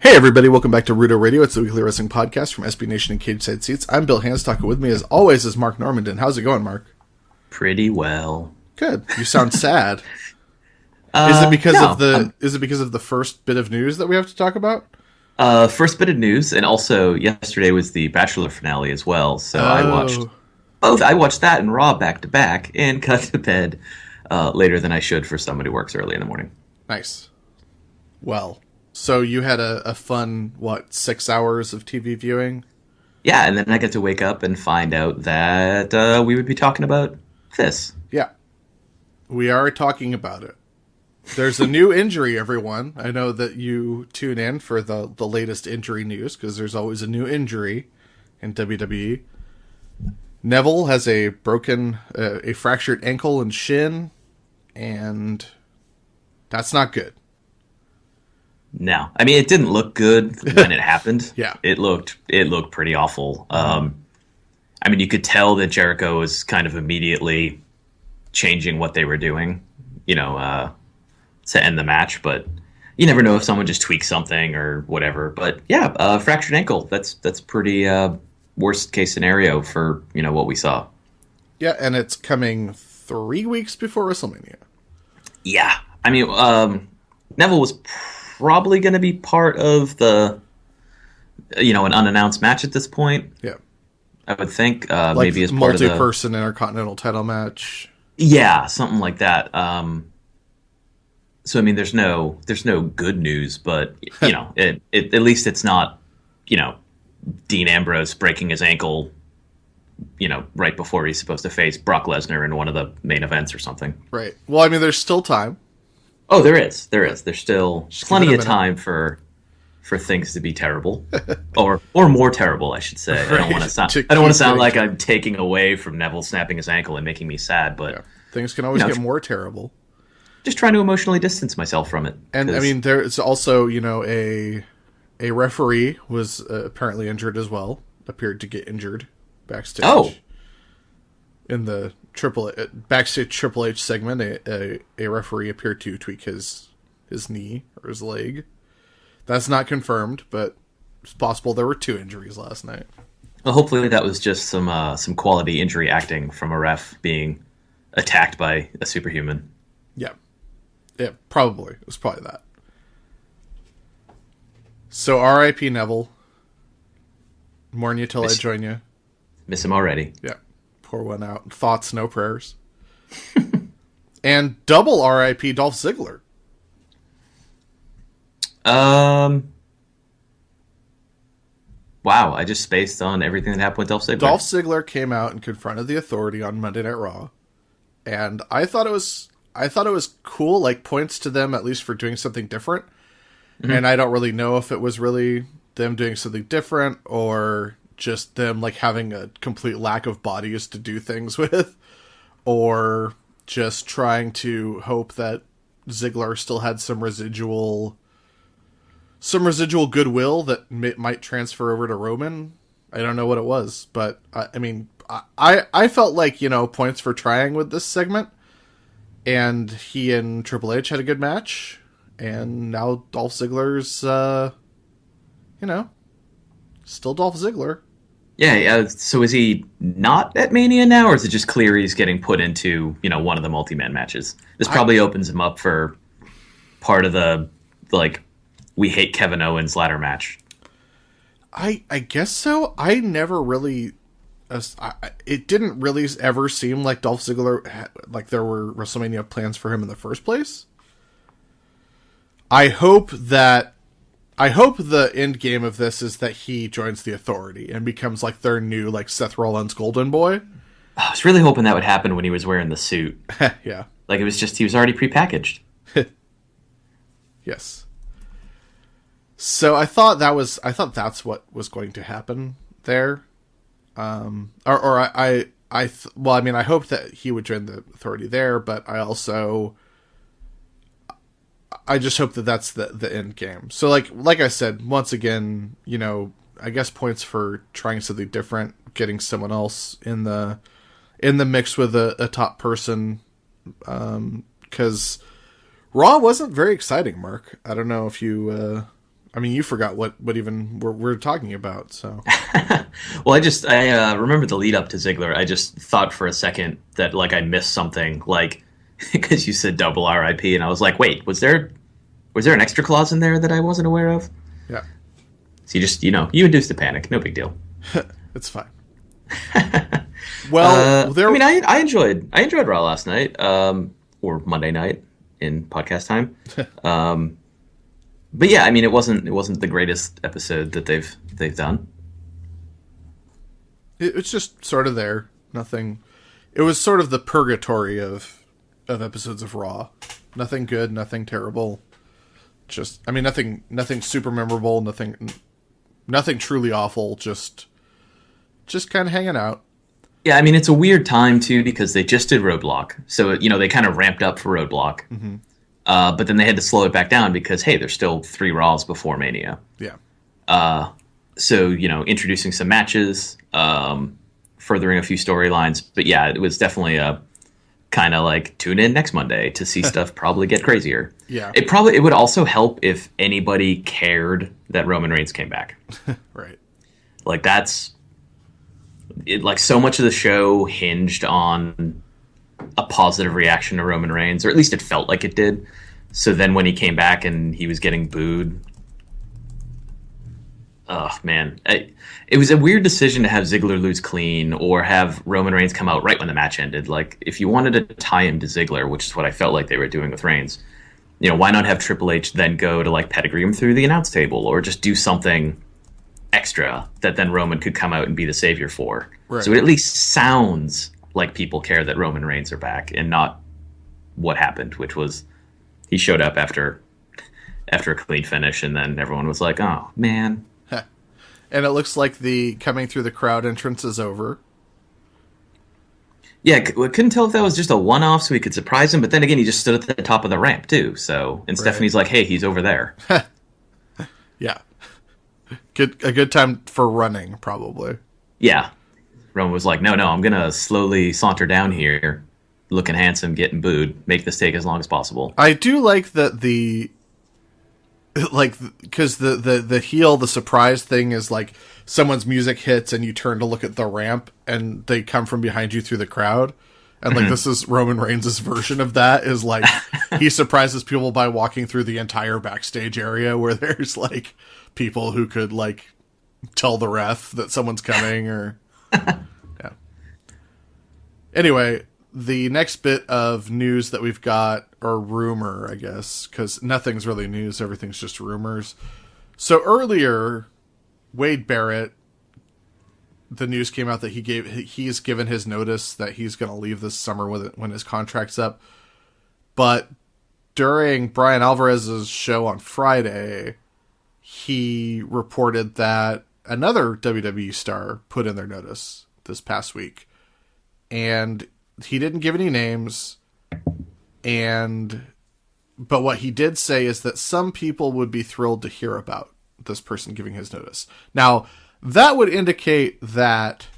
Hey everybody, welcome back to Rudo Radio. It's the weekly wrestling podcast from SB Nation and Cage Side Seats. I'm Bill Hans, talking with me as always is Mark Normandin. How's it going, Mark? Pretty well. Good. You sound sad. Is it because no, of the first bit of news that we have to talk about? First bit of news, and also yesterday was the Bachelor finale as well, so I watched both. I watched that and Raw back to back, and got to bed later than I should for somebody who works early in the morning. Nice. Well, so you had a fun, 6 hours of TV viewing? Yeah, and then I get to wake up and find out that we would be talking about this. Yeah. We are talking about it. There's a new injury, everyone. I know that you tune in for the latest injury news, because there's always a new injury in WWE. Neville has a fractured ankle and shin, and that's not good. No, I mean, it didn't look good when it happened. Yeah, it looked pretty awful. I mean, you could tell that Jericho was kind of immediately changing what they were doing, to end the match. But you never know if someone just tweaks something or whatever. But yeah, fractured ankle. That's pretty worst case scenario for what we saw. Yeah, and it's coming 3 weeks before WrestleMania. Yeah, I mean, Neville was probably going to be part of the, an unannounced match at this point. Yeah. I would think maybe as part of the multi-person Intercontinental title match. Yeah, something like that. So I mean, there's no good news, but it at least it's not, Dean Ambrose breaking his ankle, right before he's supposed to face Brock Lesnar in one of the main events or something. Right. Well, I mean, there's still time. Oh, there is. There's still plenty of time for things to be terrible, or more terrible, I should say. Right. I don't want to sound like I'm taking away from Neville snapping his ankle and making me sad, but things can always get more terrible. Just trying to emotionally distance myself from it. And I mean, there's also a referee was apparently injured as well. Appeared to get injured backstage. Oh. In the backstage Triple H segment, a referee appeared to tweak his knee or his leg. That's not confirmed, but it's possible there were 2 injuries last night. Well, hopefully that was just some quality injury acting from a ref being attacked by a superhuman. Yeah, probably. It was probably that. So R.I.P. Neville. Mourn you till I join you. Miss him already. Yeah. Pour one out. Thoughts, no prayers. And double R.I.P. Dolph Ziggler. Wow, I just spaced on everything that happened with Dolph Ziggler. Dolph Ziggler came out and confronted the Authority on Monday Night Raw, and I thought it was cool. Like, points to them at least for doing something different. Mm-hmm. And I don't really know if it was really them doing something different or just them like having a complete lack of bodies to do things with, or just trying to hope that Ziggler still had some residual goodwill that might transfer over to Roman. I don't know what it was, but I mean, I felt like, points for trying with this segment, and he and Triple H had a good match, and now Dolph Ziggler's, still Dolph Ziggler. Yeah, so is he not at Mania now, or is it just clear he's getting put into, one of the multi-man matches? This probably opens him up for part of the, we hate Kevin Owens ladder match. I guess so. I never really... it didn't really ever seem like Dolph Ziggler, like there were WrestleMania plans for him in the first place. I hope the end game of this is that he joins the Authority and becomes like their new like Seth Rollins golden boy. I was really hoping that would happen when he was wearing the suit. Yeah. Like he was already prepackaged. Yes. So I thought that's what was going to happen there. I hope that he would join the Authority there, but I just hope that that's the end game. So like I said, once again, I guess points for trying something different, getting someone else in the mix with a top person, because Raw wasn't very exciting, Mark. I don't know if you I mean, you forgot what even we're talking about, so. Well, I remember the lead up to Ziggler. I just thought for a second that like I missed something, like because you said double RIP, and I was like, wait, was there an extra clause in there that I wasn't aware of? Yeah. So you induced a panic. No big deal. It's fine. Well, I enjoyed Raw last night, or Monday night in podcast time. But yeah, I mean, it wasn't the greatest episode that they've done. It's just sort of there. Nothing. It was sort of the purgatory of episodes of Raw. Nothing good, nothing terrible. Just, I mean, nothing super memorable. Nothing truly awful. Just kind of hanging out. Yeah, I mean, it's a weird time too because they just did Roadblock, so they kind of ramped up for Roadblock. Mm-hmm. But then they had to slow it back down because, hey, there's still 3 Raws before Mania. Yeah. So, introducing some matches, furthering a few storylines. But yeah, it was definitely a kind of like tune in next Monday to see stuff probably get crazier. Yeah. It would also help if anybody cared that Roman Reigns came back. Right. Like like so much of the show hinged on a positive reaction to Roman Reigns, or at least it felt like it did. So then when he came back and he was getting booed, oh man, it was a weird decision to have Ziggler lose clean or have Roman Reigns come out right when the match ended. Like if you wanted to tie him to Ziggler, which is what I felt like they were doing with Reigns, why not have Triple H then go to like pedigree him through the announce table or just do something extra that then Roman could come out and be the savior for. Right. So it at least sounds like people care that Roman Reigns are back and not what happened, which was he showed up after a clean finish and then everyone was like, oh man. And it looks like the coming through the crowd entrance is over. Yeah, we couldn't tell if that was just a one-off so we could surprise him, but then again he just stood at the top of the ramp too, so and right. Stephanie's like, hey, he's over there. Yeah. A good time for running, probably. Yeah. Roman was like, no, I'm going to slowly saunter down here, looking handsome, getting booed, make this take as long as possible. I do like that because the heel, the surprise thing is like someone's music hits and you turn to look at the ramp and they come from behind you through the crowd. And like this is Roman Reigns' version of that is like he surprises people by walking through the entire backstage area where there's like people who could like tell the ref that someone's coming or yeah. Anyway, the next bit of news that we've got, or rumor, I guess, because nothing's really news, everything's just rumors. So earlier, Wade Barrett, the news came out that he's given his notice that he's going to leave this summer when his contract's up. But during Brian Alvarez's show on Friday, he reported that another WWE star put in their notice this past week. And he didn't give any names. But what he did say is that some people would be thrilled to hear about this person giving his notice. Now, that would indicate that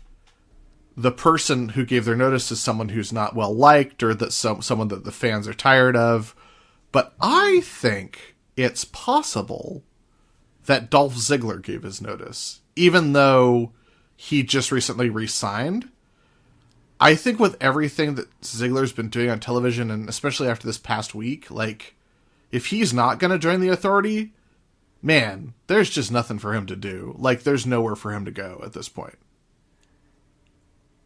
the person who gave their notice is someone who's not well liked or that someone that the fans are tired of. But I think it's possible that Dolph Ziggler gave his notice, even though he just recently re-signed. I think with everything that Ziggler's been doing on television, and especially after this past week, like, if he's not going to join the Authority, man, there's just nothing for him to do. Like, there's nowhere for him to go at this point.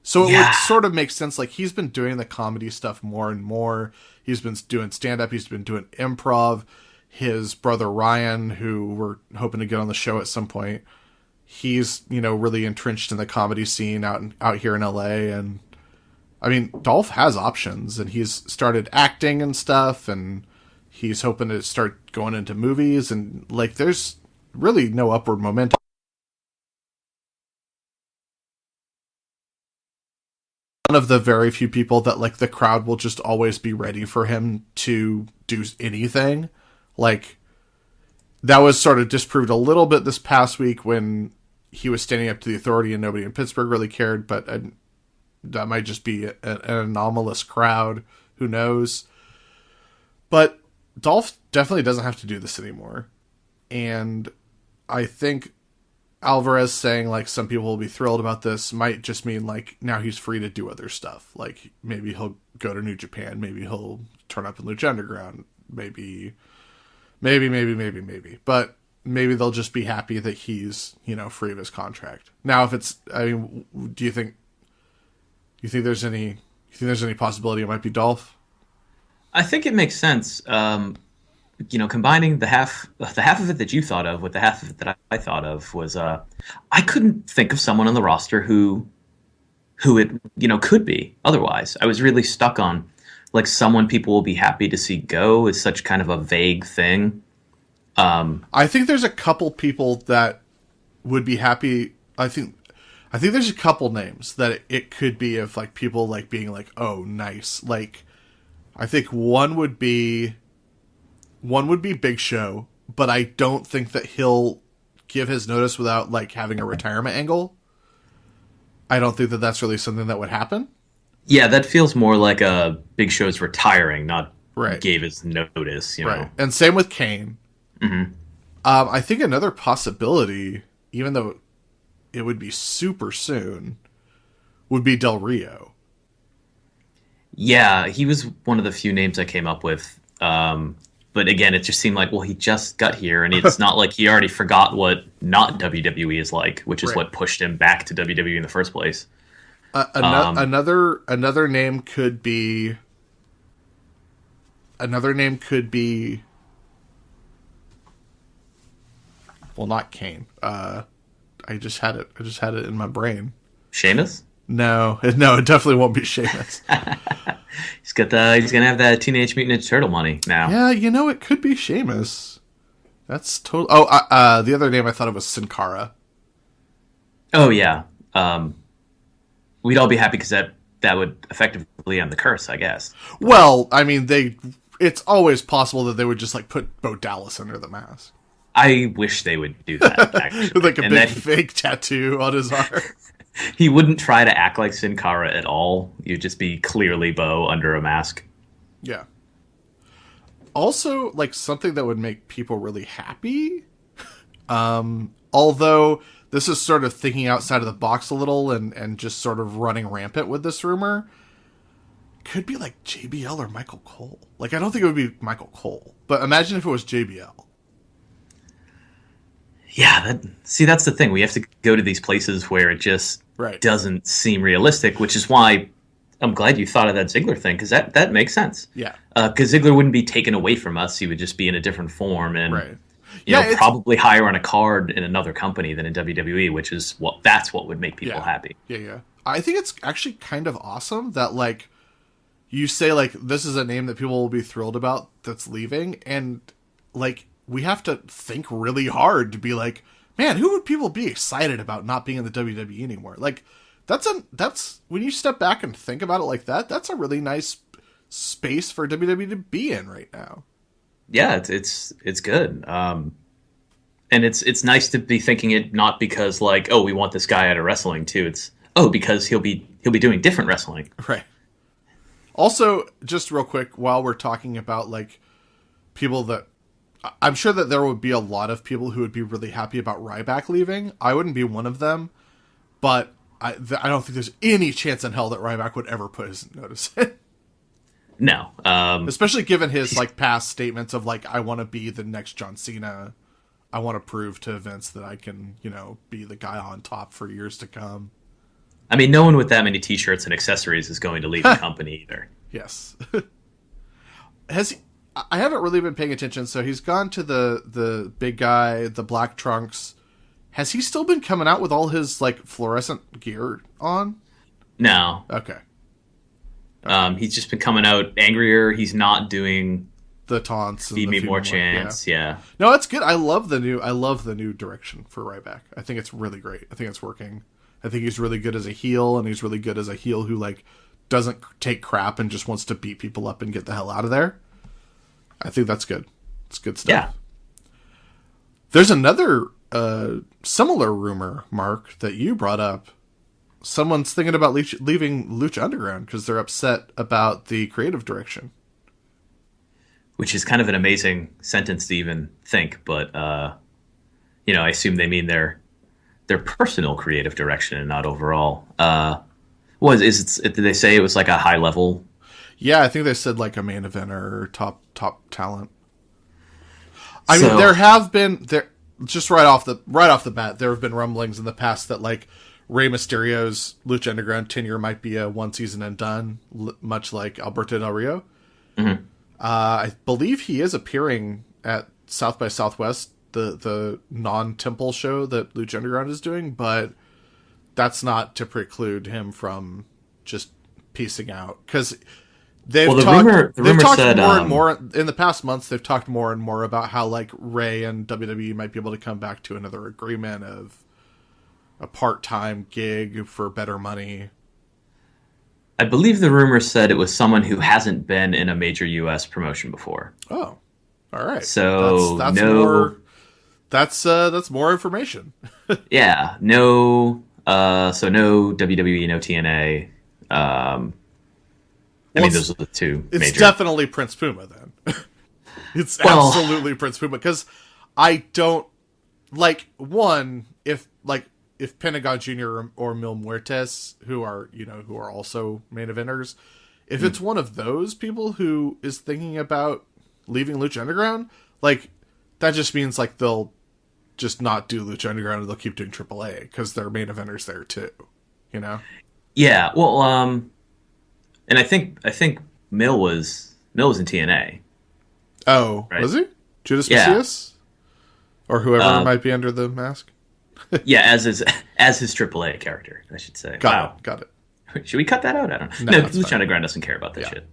So it would sort of make sense. Like, he's been doing the comedy stuff more and more. He's been doing stand-up. He's been doing improv. His brother Ryan, who we're hoping to get on the show at some point, he's, really entrenched in the comedy scene out here in LA. And I mean, Dolph has options, and he's started acting and stuff, and he's hoping to start going into movies, and like, there's really no upward momentum. One of the very few people that like the crowd will just always be ready for him to do anything. Like, that was sort of disproved a little bit this past week when he was standing up to the Authority and nobody in Pittsburgh really cared, but that might just be an anomalous crowd. Who knows? But Dolph definitely doesn't have to do this anymore. And I think Alvarez saying, like, some people will be thrilled about this might just mean, like, now he's free to do other stuff. Like, maybe he'll go to New Japan. Maybe he'll turn up in Lucha Underground. Maybe. But maybe they'll just be happy that he's, free of his contract. Now, if it's, do you think there's any possibility it might be Dolph? I think it makes sense. Combining the half of it that you thought of with the half of it that I thought of was, I couldn't think of someone on the roster who it, could be otherwise. I was really stuck on, like, someone people will be happy to see go is such kind of a vague thing. I think there's a couple people that would be happy. I think there's a couple names that it could be of, like, people, like, being like, oh, nice. Like, I think one would be Big Show, but I don't think that he'll give his notice without, like, having a retirement angle. I don't think that that's really something that would happen. Yeah, that feels more like a Big Show's retiring, not right. Gave his notice, right. And same with Kane. Mm-hmm. I think another possibility, even though it would be super soon, would be Del Rio. Yeah, he was one of the few names I came up with. But again, it just seemed like, well, he just got here, and it's not like he already forgot what not WWE is like, which is what pushed him back to WWE in the first place. Another name could be. Well, not Kane. I just had it in my brain. Sheamus? No, it definitely won't be Sheamus. He's gonna have that Teenage Mutant Ninja Turtle money now. Yeah, it could be Sheamus. That's total. Oh, the other name I thought of was Sin Cara. Oh yeah. We'd all be happy because that would effectively end the curse, I guess. Well, I mean, it's always possible that they would just, like, put Bo Dallas under the mask. I wish they would do that, actually. With, like, a big fake tattoo on his arm. He wouldn't try to act like Sin Cara at all. You'd just be clearly Bo under a mask. Yeah. Also, like, something that would make people really happy, although this is sort of thinking outside of the box a little and just sort of running rampant with this rumor, could be, like, JBL or Michael Cole. Like, I don't think it would be Michael Cole, but imagine if it was JBL. Yeah, that's the thing. We have to go to these places where it just doesn't seem realistic, which is why I'm glad you thought of that Ziggler thing, because that makes sense. Yeah. Because Ziggler wouldn't be taken away from us. He would just be in a different form and probably higher on a card in another company than in WWE, which is what would make people happy. Yeah. I think it's actually kind of awesome that, like, you say, like, this is a name that people will be thrilled about that's leaving, and, like, we have to think really hard to be like, man, who would people be excited about not being in the WWE anymore? Like, that's when you step back and think about it like that, that's a really nice space for WWE to be in right now. Yeah, it's good. And it's nice to be thinking it not because, like, oh, we want this guy out of wrestling too. It's because he'll be doing different wrestling. Right. Also, just real quick, while we're talking about, like, people that I'm sure that there would be a lot of people who would be really happy about Ryback leaving. I wouldn't be one of them, but I don't think there's any chance in hell that Ryback would ever put his notice in. No. Especially given his, like, past statements of, like, I want to be the next John Cena. I want to prove to Vince that I can, be the guy on top for years to come. I mean, no one with that many t-shirts and accessories is going to leave the company either. Yes. I haven't really been paying attention, so he's gone to the big guy, the black trunks. Has he still been coming out with all his, like, fluorescent gear on? No. Okay. He's just been coming out angrier. He's not doing the taunts. Feed me more chance. Yeah. No, it's good. I love the new direction for Ryback. I think it's really great. I think it's working. I think he's really good as a heel, and he's really good as a heel who, like, doesn't take crap and just wants to beat people up and get the hell out of there. I think that's good. It's good stuff. Yeah. There's another similar rumor, Mark, that you brought up. Someone's thinking about leaving Lucha Underground because they're upset about the creative direction. which is kind of an amazing sentence to even think. But I assume they mean their personal creative direction and not overall. Did they say it was like a high level? Yeah, I think they said like a main eventer or top talent. I mean, there have been just right off the bat, there have been rumblings in the past that like Rey Mysterio's Lucha Underground tenure might be a one season and done, much like Alberto Del Rio. Mm-hmm. I believe he is appearing at South by Southwest, the non-temple show that Lucha Underground is doing, but that's not to preclude him from just piecing out, because they've talked more and more in the past months. They've talked more and more about how like Ray and WWE might be able to come back to another agreement of a part-time gig for better money. I believe the rumor said it was someone who hasn't been in a major U.S. promotion before. Oh, all right. So that's more information. Yeah, no. So no WWE, no TNA. Those are the two. It's major. Definitely Prince Puma then. It's absolutely Prince Puma, because I don't like one if Pentagon Jr. or Mil Muertes, who are also main eventers, if it's one of those people who is thinking about leaving Lucha Underground, like that just means like they'll just not do Lucha Underground and they'll keep doing AAA because their main eventers there too, Yeah, well, and I think Mill was in TNA. Oh, right? Was he? Judas Macias? Or whoever might be under the mask? Yeah, as his AAA character, I should say. Got it. Should we cut that out? I don't know. No, Lucha Underground doesn't care about that shit.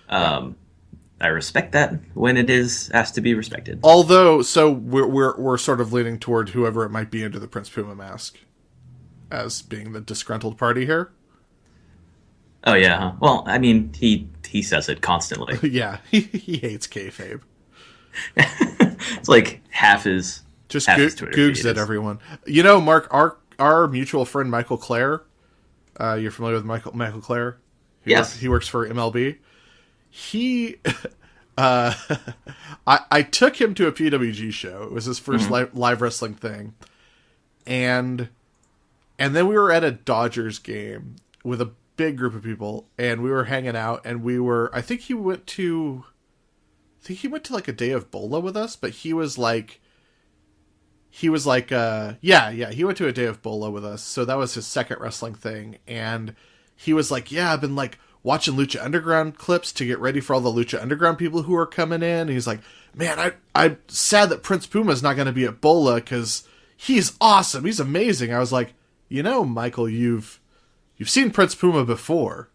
I respect that when it is asked to be respected. Although, so we're sort of leaning toward whoever it might be under the Prince Puma mask as being the disgruntled party here. Oh yeah, huh? Well, I mean, he says it constantly. Yeah, he hates kayfabe. It's like half his googs at everyone. Mark, our mutual friend Michael Clare. You're familiar with Michael Clare? Yes, he works for MLB. He, I took him to a PWG show. It was his first live wrestling thing, and then we were at a Dodgers game with a big group of people, and we were hanging out, and I think he went to like a day of Bola with us, but he went to a day of Bola with us, so that was his second wrestling thing, and he was like, yeah, I've been like watching Lucha Underground clips to get ready for all the Lucha Underground people who are coming in, and he's like, man, I'm sad that Prince Puma's not going to be at Bola, because he's awesome, he's amazing. I was like, Michael, you've seen Prince Puma before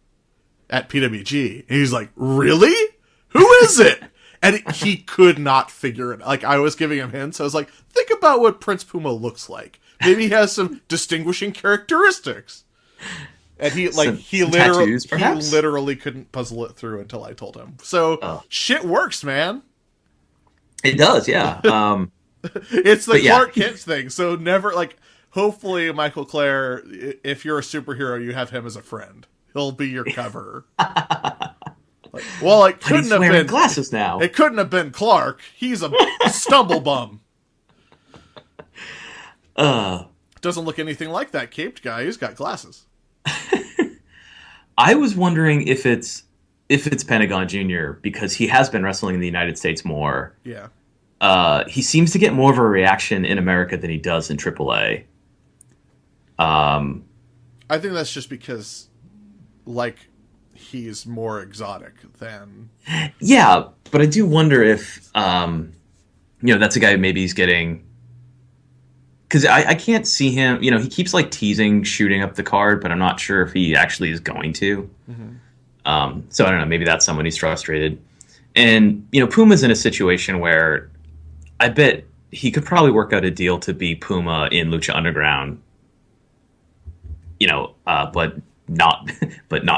at PWG. And he's like, really? Who is it? And he could not figure it. Like, I was giving him hints. I was like, think about what Prince Puma looks like. Maybe he has some distinguishing characteristics. And he literally couldn't puzzle it through until I told him. So shit works, man. It does, yeah. It's the Clark Kent thing. So never hopefully, Michael Clare, if you're a superhero, you have him as a friend. He'll be your cover. It couldn't have been glasses now. It couldn't have been Clark. He's a stumble bum. Doesn't look anything like that caped guy. He's got glasses. I was wondering if it's Pentagon Jr. because he has been wrestling in the United States more. Yeah. He seems to get more of a reaction in America than he does in AAA. I think that's just because, he's more exotic than... Yeah, but I do wonder if, that's a guy who maybe he's getting... Because I can't see him... he keeps, teasing shooting up the card, but I'm not sure if he actually is going to. Mm-hmm. So I don't know, maybe that's someone he's frustrated. And, Puma's in a situation where I bet he could probably work out a deal to be Puma in Lucha Underground, but not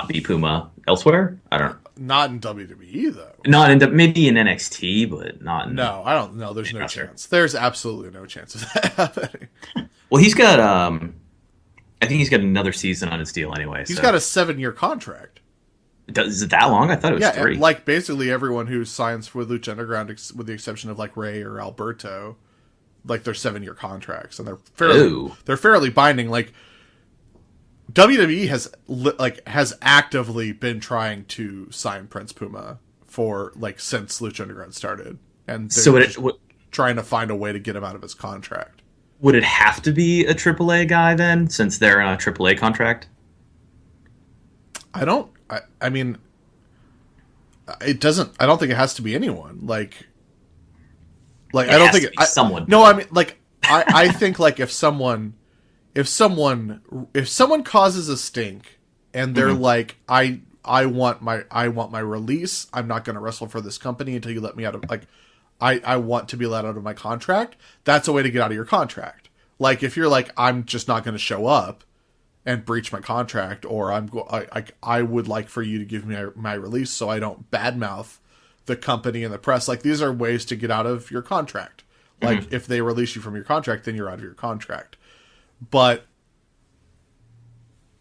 be Puma elsewhere. I don't know. Not in WWE though. Not in maybe in NXT, but not. No, I don't know. There's no chance. There's absolutely no chance of that happening. Well, he's got. I think he's got another season on his deal anyway. He's got a 7-year contract. Is it that long? I thought it was 3. Like basically everyone who signs with Lucha Underground, with the exception of like Ray or Alberto, like they're 7-year contracts, and they're fairly binding. Like WWE has actively been trying to sign Prince Puma for like since Lucha Underground started, and trying to find a way to get him out of his contract. Would it have to be a AAA guy then, since they're on a AAA contract? I mean, it doesn't. I don't think it has to be anyone. Like I don't think someone. No, I mean, like I think like if someone causes a stink and they're like, I want my release. I'm not going to wrestle for this company until you let me out of like. I want to be let out of my contract. That's a way to get out of your contract. Like if you're like, I'm just not going to show up and breach my contract, or I would like for you to give me my release so I don't badmouth the company and the press. Like these are ways to get out of your contract. Like if they release you from your contract, then you're out of your contract. But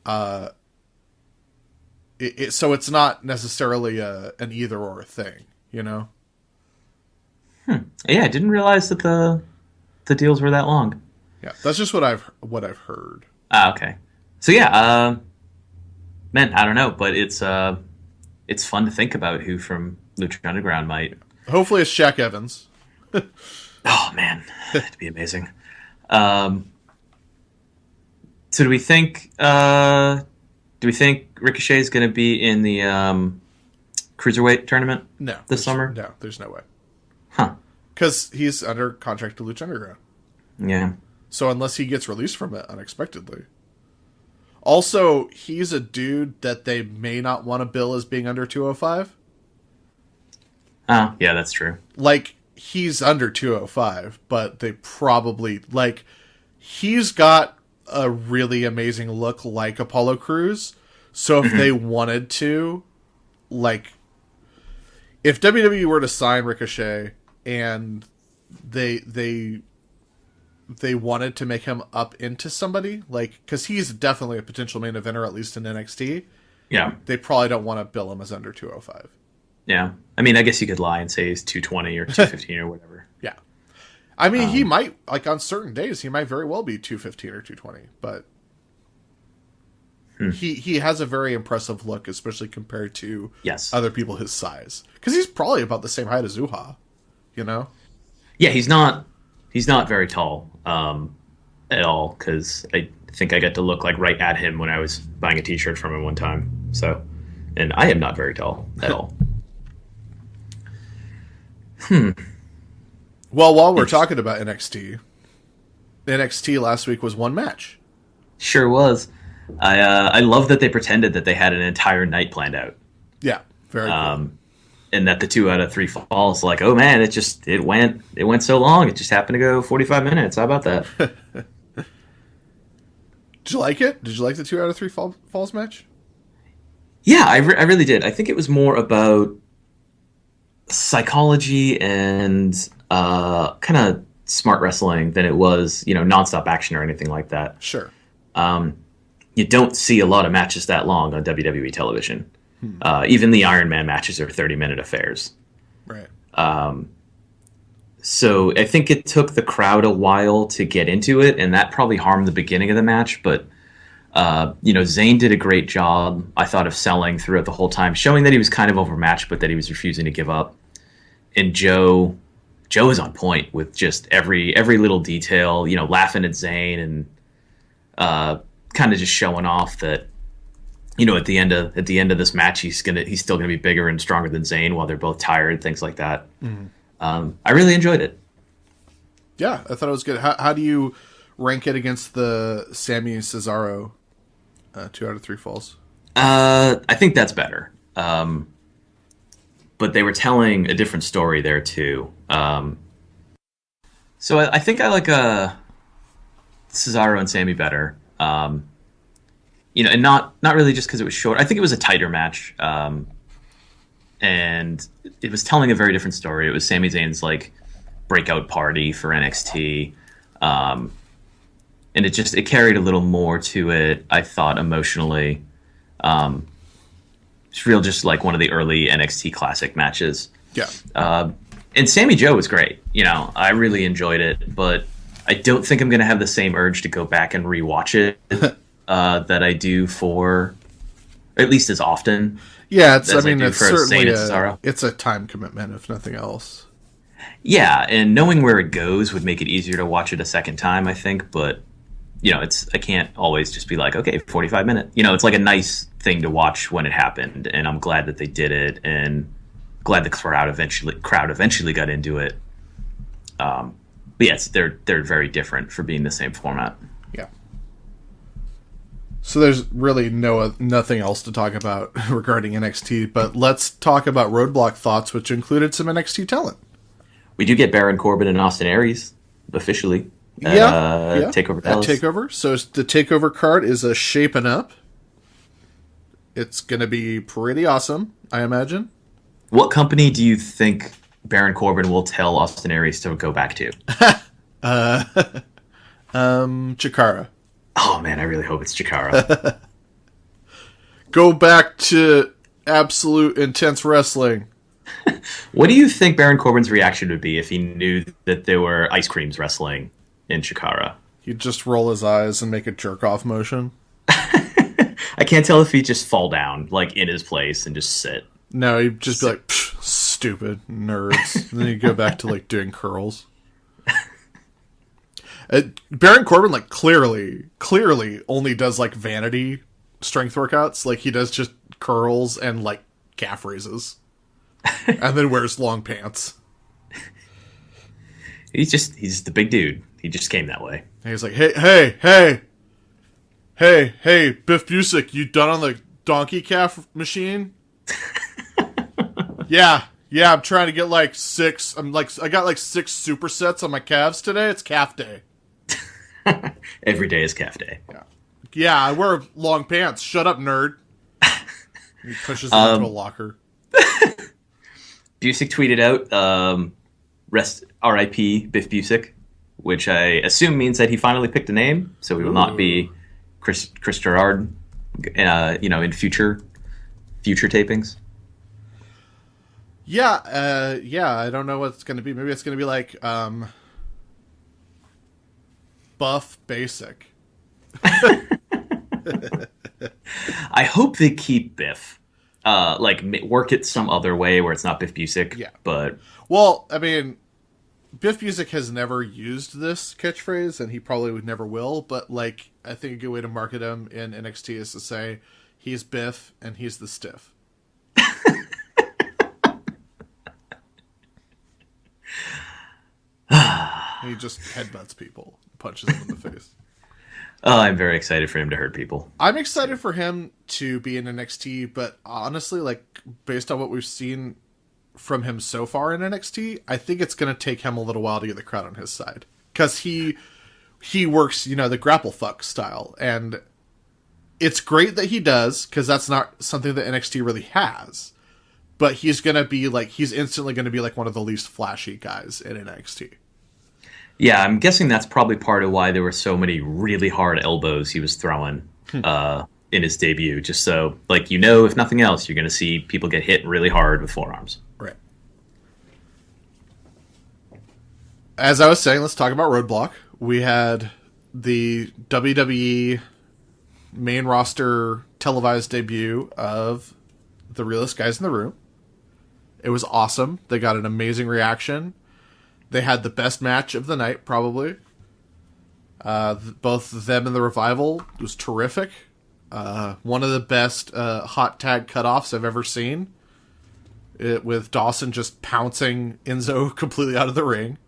so it's not necessarily an either or thing, you know? Yeah, I didn't realize that the deals were that long. Yeah, that's just what I've heard. Ah, okay. So yeah, man, I don't know, but it's fun to think about who from Lucha Underground might. Hopefully, it's Shaq Evans. Oh man, that'd be amazing. So do we think Ricochet is going to be in the cruiserweight tournament? No, this summer. No, there's no way. Huh? Because he's under contract to Lucha Underground. Yeah. So unless he gets released from it unexpectedly. Also, he's a dude that they may not want to bill as being under 205. Oh, yeah, that's true. Like, he's under 205, but they probably, like, he's got a really amazing look like Apollo Crews. So if they wanted to, like, if WWE were to sign Ricochet and they wanted to make him up into somebody, like, because he's definitely a potential main eventer, at least in NXT. Yeah. They probably don't want to bill him as under 205. Yeah. I mean, I guess you could lie and say he's 220 or 215 or whatever. Yeah. I mean, he might, like, on certain days, he might very well be 215 or 220, but he has a very impressive look, especially compared to other people his size. Because he's probably about the same height as Uha, you know? Yeah, he's not very tall at all, because I think I got to look like right at him when I was buying a t-shirt from him one time. So, and I am not very tall at all. Well, while we're talking about NXT last week was one match. Sure was. I love that they pretended that they had an entire night planned out. Yeah, very cool. And that the 2 out of 3 falls, like, oh man, it went so long. It just happened to go 45 minutes. How about that? Did you like it? Did you like the 2 out of 3 falls match? Yeah, I really did. I think it was more about psychology and kind of smart wrestling than it was, nonstop action or anything like that. Sure. You don't see a lot of matches that long on WWE television. Even the Iron Man matches are 30-minute affairs. Right. So I think it took the crowd a while to get into it, and that probably harmed the beginning of the match. But, Zayn did a great job, I thought, of selling throughout the whole time, showing that he was kind of overmatched, but that he was refusing to give up. And Joe is on point with just every little detail, laughing at Zayn and kind of just showing off that, at the end of this match, he's still gonna be bigger and stronger than Zayn while they're both tired, things like that. I really enjoyed it. Yeah, I thought it was good. How do you rank it against the Sammy Cesaro 2 out of 3 falls? I think that's better. But they were telling a different story there too. So I think I like Cesaro and Sammy better. And not really just because it was short. I think it was a tighter match, and it was telling a very different story. It was Sami Zayn's like breakout party for NXT, and it carried a little more to it, I thought, emotionally. It's real, just like one of the early NXT Classic matches. Yeah. And Sammy Joe was great. You know, I really enjoyed it, but I don't think I'm going to have the same urge to go back and rewatch it that I do for, at least as often. Yeah, it's certainly it's a time commitment, if nothing else. Yeah, and knowing where it goes would make it easier to watch it a second time, I think. But, you know, I can't always just be like, okay, 45 minutes. You know, it's like a nice thing to watch when it happened, and I'm glad that they did it, and glad the crowd eventually got into it. But yes, they're very different for being the same format. Yeah. So there's really nothing else to talk about regarding NXT, but let's talk about Roadblock thoughts, which included some NXT talent. We do get Baron Corbin and Austin Aries officially at TakeOver Dallas. At TakeOver. So the TakeOver card is shaping up. It's going to be pretty awesome, I imagine. What company do you think Baron Corbin will tell Austin Aries to go back to? Chikara. Oh man, I really hope it's Chikara. Go back to Absolute Intense Wrestling. What do you think Baron Corbin's reaction would be if he knew that there were ice creams wrestling in Chikara? He'd just roll his eyes and make a jerk-off motion. I can't tell if he'd just fall down, like, in his place and just sit. No, he'd just be like, stupid nerds. And then he'd go back to, like, doing curls. Baron Corbin, like, clearly only does, like, vanity strength workouts. Like, he does just curls and, like, calf raises. And then wears long pants. He's the big dude. He just came that way. And he's like, hey, Biff Busick, you done on the donkey calf machine? Yeah, I'm trying to get like 6. I got like 6 supersets on my calves today. It's calf day. Every day is calf day. Yeah, I wear long pants. Shut up, nerd. He pushes him into a locker. Busick tweeted out, rest R.I.P. Biff Busick, which I assume means that he finally picked a name, so he will not be Chris Gerard, in future tapings. Yeah, I don't know what it's going to be. Maybe it's going to be like Buff Basic. I hope they keep Biff. Work it some other way where it's not Biff Busick. Yeah. But well, I mean, Biff Busick has never used this catchphrase, and he probably would never will. But like, I think a good way to market him in NXT is to say he's Biff and he's the stiff. He just headbutts people, punches them in the face. I'm very excited for him to hurt people. I'm excited for him to be in NXT, but honestly, like, based on what we've seen from him so far in NXT, I think it's going to take him a little while to get the crowd on his side. Because he works, the grapple fuck style. And it's great that he does, because that's not something that NXT really has. But he's instantly going to be like one of the least flashy guys in NXT. Yeah, I'm guessing that's probably part of why there were so many really hard elbows he was throwing in his debut. Just so, if nothing else, you're going to see people get hit really hard with forearms. Right. As I was saying, let's talk about Roadblock. We had the WWE main roster televised debut of the realest guys in the room. It was awesome. They got an amazing reaction. They had the best match of the night, probably. Both them and the Revival was terrific. One of the best hot tag cutoffs I've ever seen. With Dawson just pouncing Enzo completely out of the ring.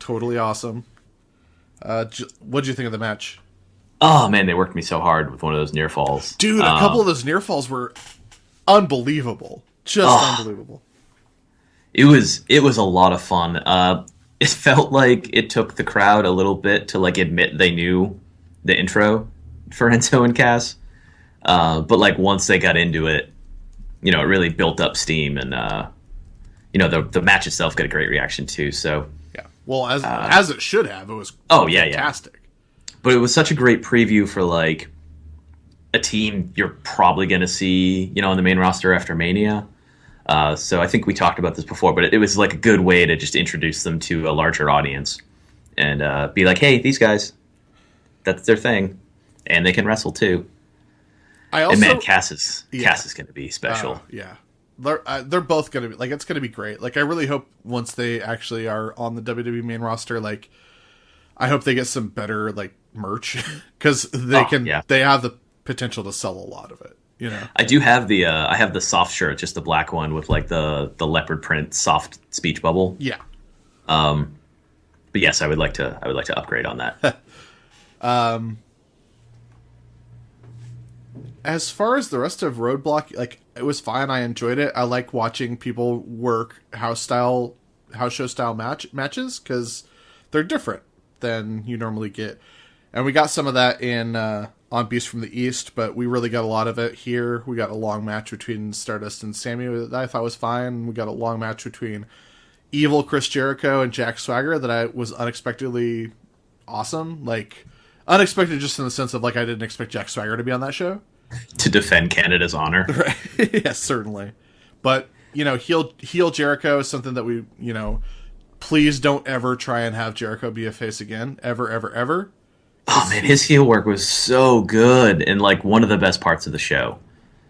Totally awesome. What'd you think of the match? Oh, man, they worked me so hard with one of those near falls. Dude, a couple of those near falls were unbelievable. Just unbelievable. It was a lot of fun. It felt like it took the crowd a little bit to admit they knew the intro for Enzo and Cass. But once they got into it, it really built up steam, and the match itself got a great reaction too. So yeah, well, as it should have. It was fantastic. But it was such a great preview for a team you're probably going to see, on the main roster after Mania. So I think we talked about this before, but it was like a good way to just introduce them to a larger audience and be like, hey, these guys, that's their thing, and they can wrestle too. And man, Cass is going to be special. Yeah. They're both going to be, like, it's going to be great. Like, I really hope once they actually are on the WWE main roster, like, I hope they get some better, like, merch, because they have the potential to sell a lot of it, I do have I have the soft shirt, just the black one with, like, the leopard print soft speech bubble. Yeah. But yes, I would like to upgrade on that. As far as the rest of Roadblock, like, it was fine. I enjoyed it. I like watching people work house show style matches, because they're different than you normally get. And we got some of that in on Beast from the East, but we really got a lot of it here. We got a long match between Stardust and Sammy that I thought was fine. We got a long match between Evil Chris Jericho and Jack Swagger that I was unexpectedly awesome. Like, unexpected just in the sense of, like, I didn't expect Jack Swagger to be on that show. To defend Canada's honor. Right. Yes, certainly. But, heel Jericho is something that we, please don't ever try and have Jericho be a face again. Ever, ever, ever. Oh, man, his heel work was so good and, like, one of the best parts of the show.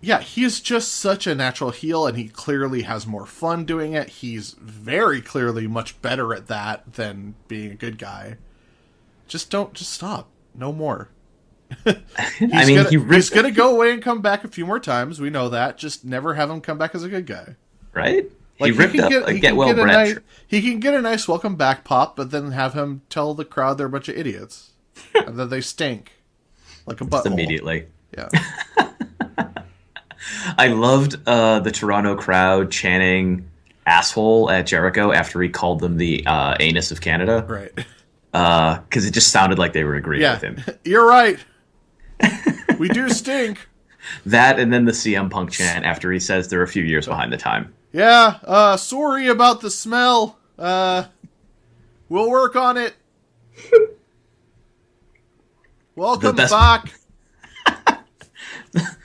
Yeah, he's just such a natural heel, and he clearly has more fun doing it. He's very clearly much better at that than being a good guy. Just stop. No more. He's gonna go away and come back a few more times. We know that. Just never have him come back as a good guy, right? Like, he ripped up a Get Well Brett. He can get a nice welcome back pop, but then have him tell the crowd they're a bunch of idiots and that they stink like a butthole. Immediately. Yeah. I loved the Toronto crowd chanting "asshole" at Jericho after he called them the anus of Canada. Right. Because it just sounded like they were agreeing with him. You're right. We do stink. That, and then the CM Punk chant after he says they're a few years behind the time. Yeah, sorry about the smell. We'll work on it. Welcome back.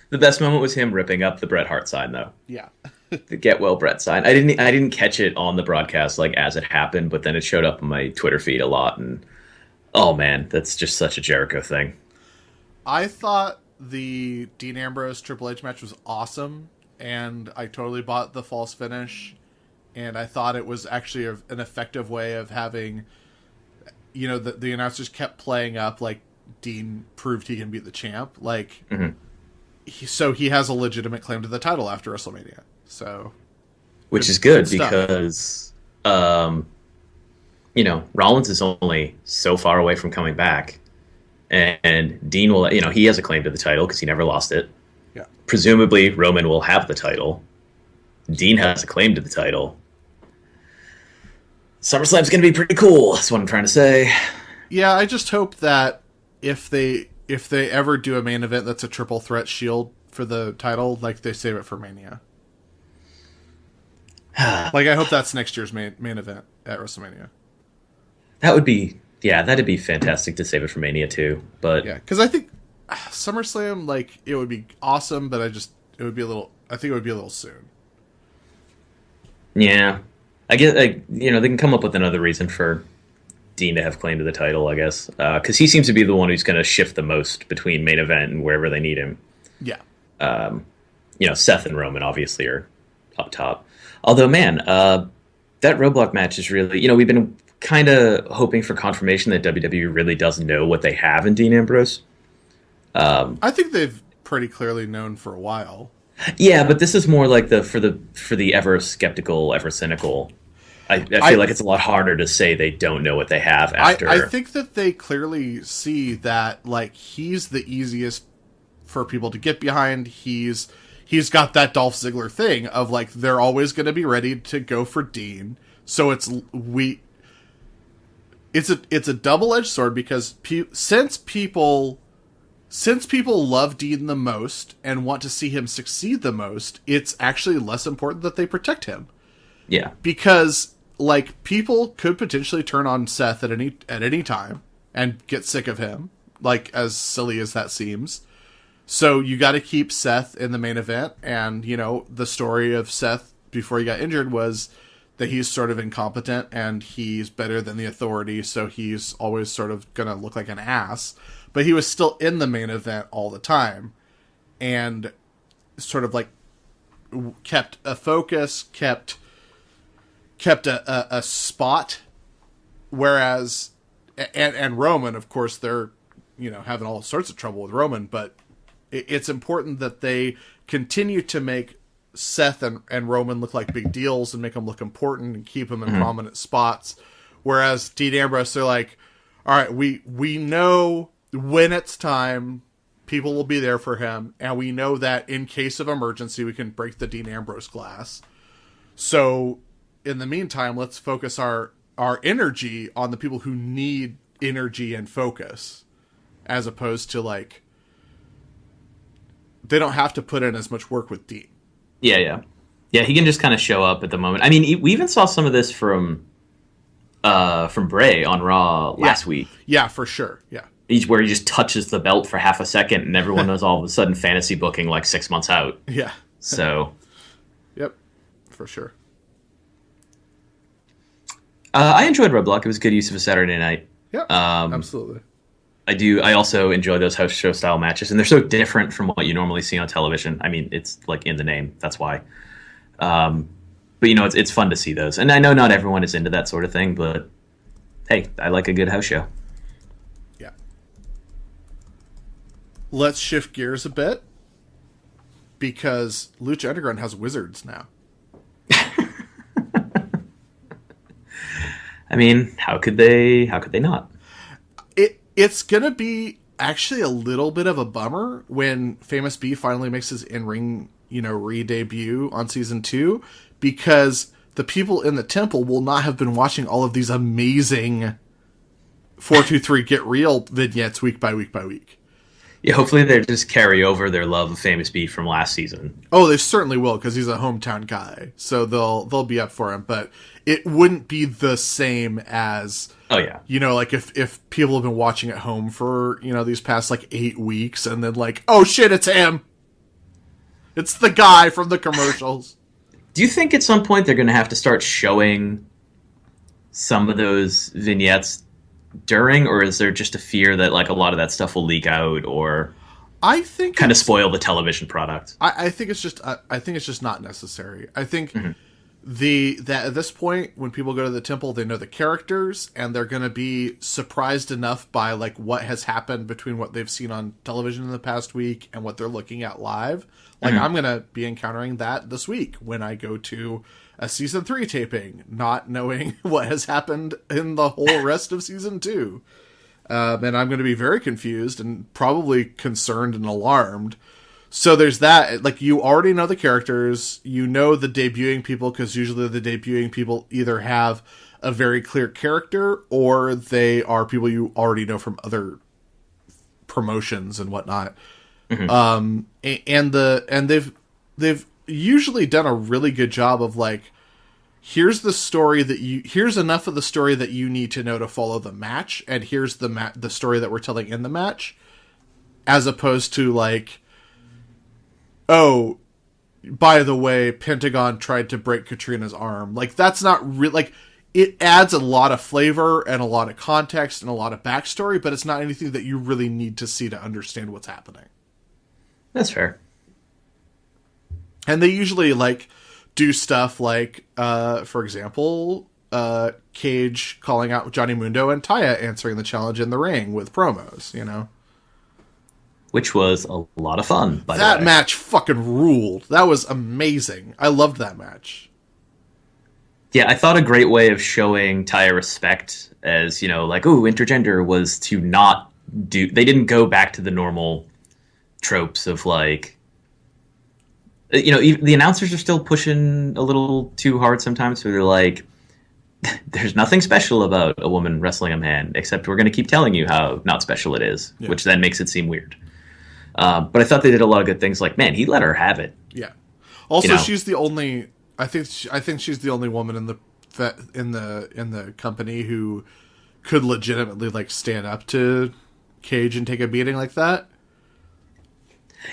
The best moment was him ripping up the Bret Hart sign, though. Yeah. The Get Well Brett sign. I didn't catch it on the broadcast, like, as it happened, but then it showed up on my Twitter feed a lot, and oh man, that's just such a Jericho thing. I thought the Dean Ambrose Triple H match was awesome, and I totally bought the false finish, and I thought it was actually an effective way of having, the announcers kept playing up like Dean proved he can beat the champ, like, so he has a legitimate claim to the title after WrestleMania. So, which is good because, Rollins is only so far away from coming back, and Dean will, he has a claim to the title because he never lost it. Yeah. Presumably, Roman will have the title. Dean has a claim to the title. SummerSlam's going to be pretty cool. That's what I'm trying to say. Yeah, I just hope that if they ever do a main event that's a triple threat Shield for the title, like, they save it for Mania. Like, I hope that's next year's main event at WrestleMania. That'd be fantastic to save it for Mania too. But yeah, because I think SummerSlam, like, it would be awesome, but I think it would be a little soon. Yeah, I guess, they can come up with another reason for Dean to have claim to the title, I guess, because he seems to be the one who's going to shift the most between main event and wherever they need him. Yeah. Seth and Roman obviously are up top. Although, man, that Roadblock match is really, we've been kind of hoping for confirmation that WWE really does know what they have in Dean Ambrose. I think they've pretty clearly known for a while. Yeah, but this is more like for the ever skeptical, ever cynical. I feel like it's a lot harder to say they don't know what they have after. I think that they clearly see that, like, he's the easiest for people to get behind. He's got that Dolph Ziggler thing of, like, they're always going to be ready to go for Dean. So it's a double-edged sword because since people love Dean the most and want to see him succeed the most, it's actually less important that they protect him. Yeah. Because, like, people could potentially turn on Seth at any time and get sick of him, like, as silly as that seems. So you got to keep Seth in the main event. And, you know, the story of Seth before he got injured was that he's sort of incompetent and he's better than the Authority. So he's always sort of going to look like an ass. But he was still in the main event all the time. And sort of like kept a focus, kept a spot. Whereas, and Roman, of course, they're, you know, having all sorts of trouble with Roman, but it's important that they continue to make Seth and Roman look like big deals and make them look important and keep them in prominent spots. Whereas Dean Ambrose, they're like, all right, we know when it's time, people will be there for him, and we know that in case of emergency, we can break the Dean Ambrose glass. So, in the meantime, let's focus our energy on the people who need energy and focus, as opposed to, like, they don't have to put in as much work with Dean. Yeah, he can just kind of show up at the moment. I mean, we even saw some of this from Bray on Raw last week. Yeah, for sure. Yeah. Where he just touches the belt for half a second and everyone knows all of a sudden fantasy booking like 6 months out. Yeah. So. Yep, for sure. I enjoyed Roadblock. It was a good use of a Saturday night. Yeah, absolutely. I also enjoy those house show style matches, and they're so different from what you normally see on television. I mean, it's like in the name, that's why. But you know, it's fun to see those, and I know not everyone is into that sort of thing, but hey, I like a good house show. Yeah. Let's shift gears a bit, because Lucha Underground has wizards now. I mean, how could they not? It's going to be actually a little bit of a bummer when Famous B finally makes his in-ring, you know, re-debut on season 2, because the people in the temple will not have been watching all of these amazing 423 Get Real vignettes week by week by week. Yeah, hopefully they just carry over their love of Famous B from last season. Oh, they certainly will, because he's a hometown guy, so they'll be up for him. But it wouldn't be the same as, oh yeah, you know, like if people have been watching at home for, you know, these past like 8 weeks, and then like, oh shit, it's him, it's the guy from the commercials. Do you think at some point they're going to have to start showing some of those vignettes during, or is there just a fear that like a lot of that stuff will leak out, or I think kind of spoil the television product? I think it's just not necessary. I think that at this point, when people go to the temple, they know the characters, and they're going to be surprised enough by like what has happened between what they've seen on television in the past week and what they're looking at live. Like I'm going to be encountering that this week when I go to a season 3 taping, not knowing what has happened in the whole rest of season 2. And I'm going to be very confused and probably concerned and alarmed. So there's that. Like, you already know the characters, you know the debuting people, because usually the debuting people either have a very clear character or they are people you already know from other promotions and whatnot. And they've usually done a really good job of like, here's the story here's enough of the story that you need to know to follow the match, and here's the story that we're telling in the match, as opposed to like, oh, by the way, Pentagon tried to break Katrina's arm. Like, that's not real. Like, it adds a lot of flavor and a lot of context and a lot of backstory, but it's not anything that you really need to see to understand what's happening. That's fair. And they usually like do stuff like, for example, Cage calling out Johnny Mundo and Taya answering the challenge in the ring with promos, you know? Which was a lot of fun, by the way. That match fucking ruled. That was amazing. I loved that match. Yeah, I thought a great way of showing Taya respect as, you know, like, ooh, intergender, was to not do... They didn't go back to the normal tropes of, like... You know, the announcers are still pushing a little too hard sometimes, so they're like, there's nothing special about a woman wrestling a man, except we're going to keep telling you how not special it is, which then makes it seem weird. But I thought they did a lot of good things. Like, man, he let her have it. Yeah. Also, you know? She's the only. I think she's the only woman in the company who could legitimately like stand up to Cage and take a beating like that.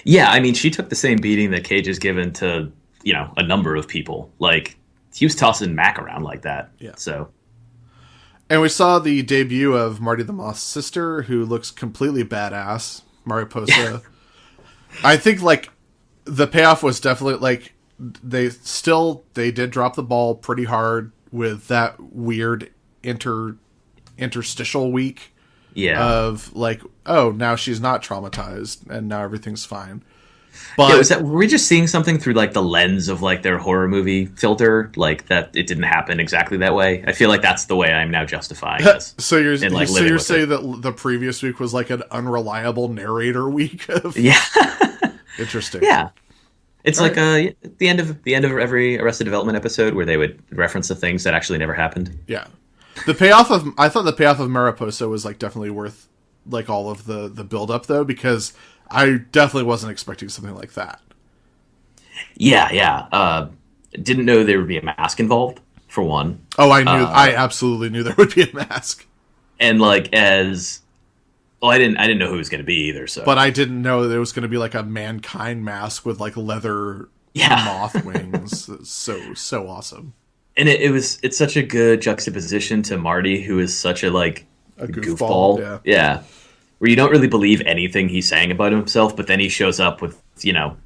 Yeah, I mean, she took the same beating that Cage has given to, a number of people. Like, he was tossing Mac around like that. Yeah. So, And we saw the debut of Marty the Moth's sister, who looks completely badass, Mariposa. I think, like, the payoff was definitely, like, they did drop the ball pretty hard with that weird interstitial week yeah. of, like, oh, now she's not traumatized, and now everything's fine. But were we just seeing something through, like, the lens of, like, their horror movie filter? Like, that it didn't happen exactly that way? I feel like that's the way I'm now justifying this. So you're saying that the previous week was, like, an unreliable narrator week of... Yeah. Interesting. Yeah. It's like the end of every Arrested Development episode where they would reference the things that actually never happened. Yeah. I thought the payoff of Mariposa was, like, definitely worth, like, all of the build up, though, because I definitely wasn't expecting something like that. Yeah. Didn't know there would be a mask involved, for one. Oh, I absolutely knew there would be a mask. And, like, I didn't know who it was going to be either. So, but I didn't know there was going to be, like, a mankind mask with, like, leather moth wings. So awesome. And it's such a good juxtaposition to Marty, who is such a goofball. Yeah. Where you don't really believe anything he's saying about himself, but then he shows up with, the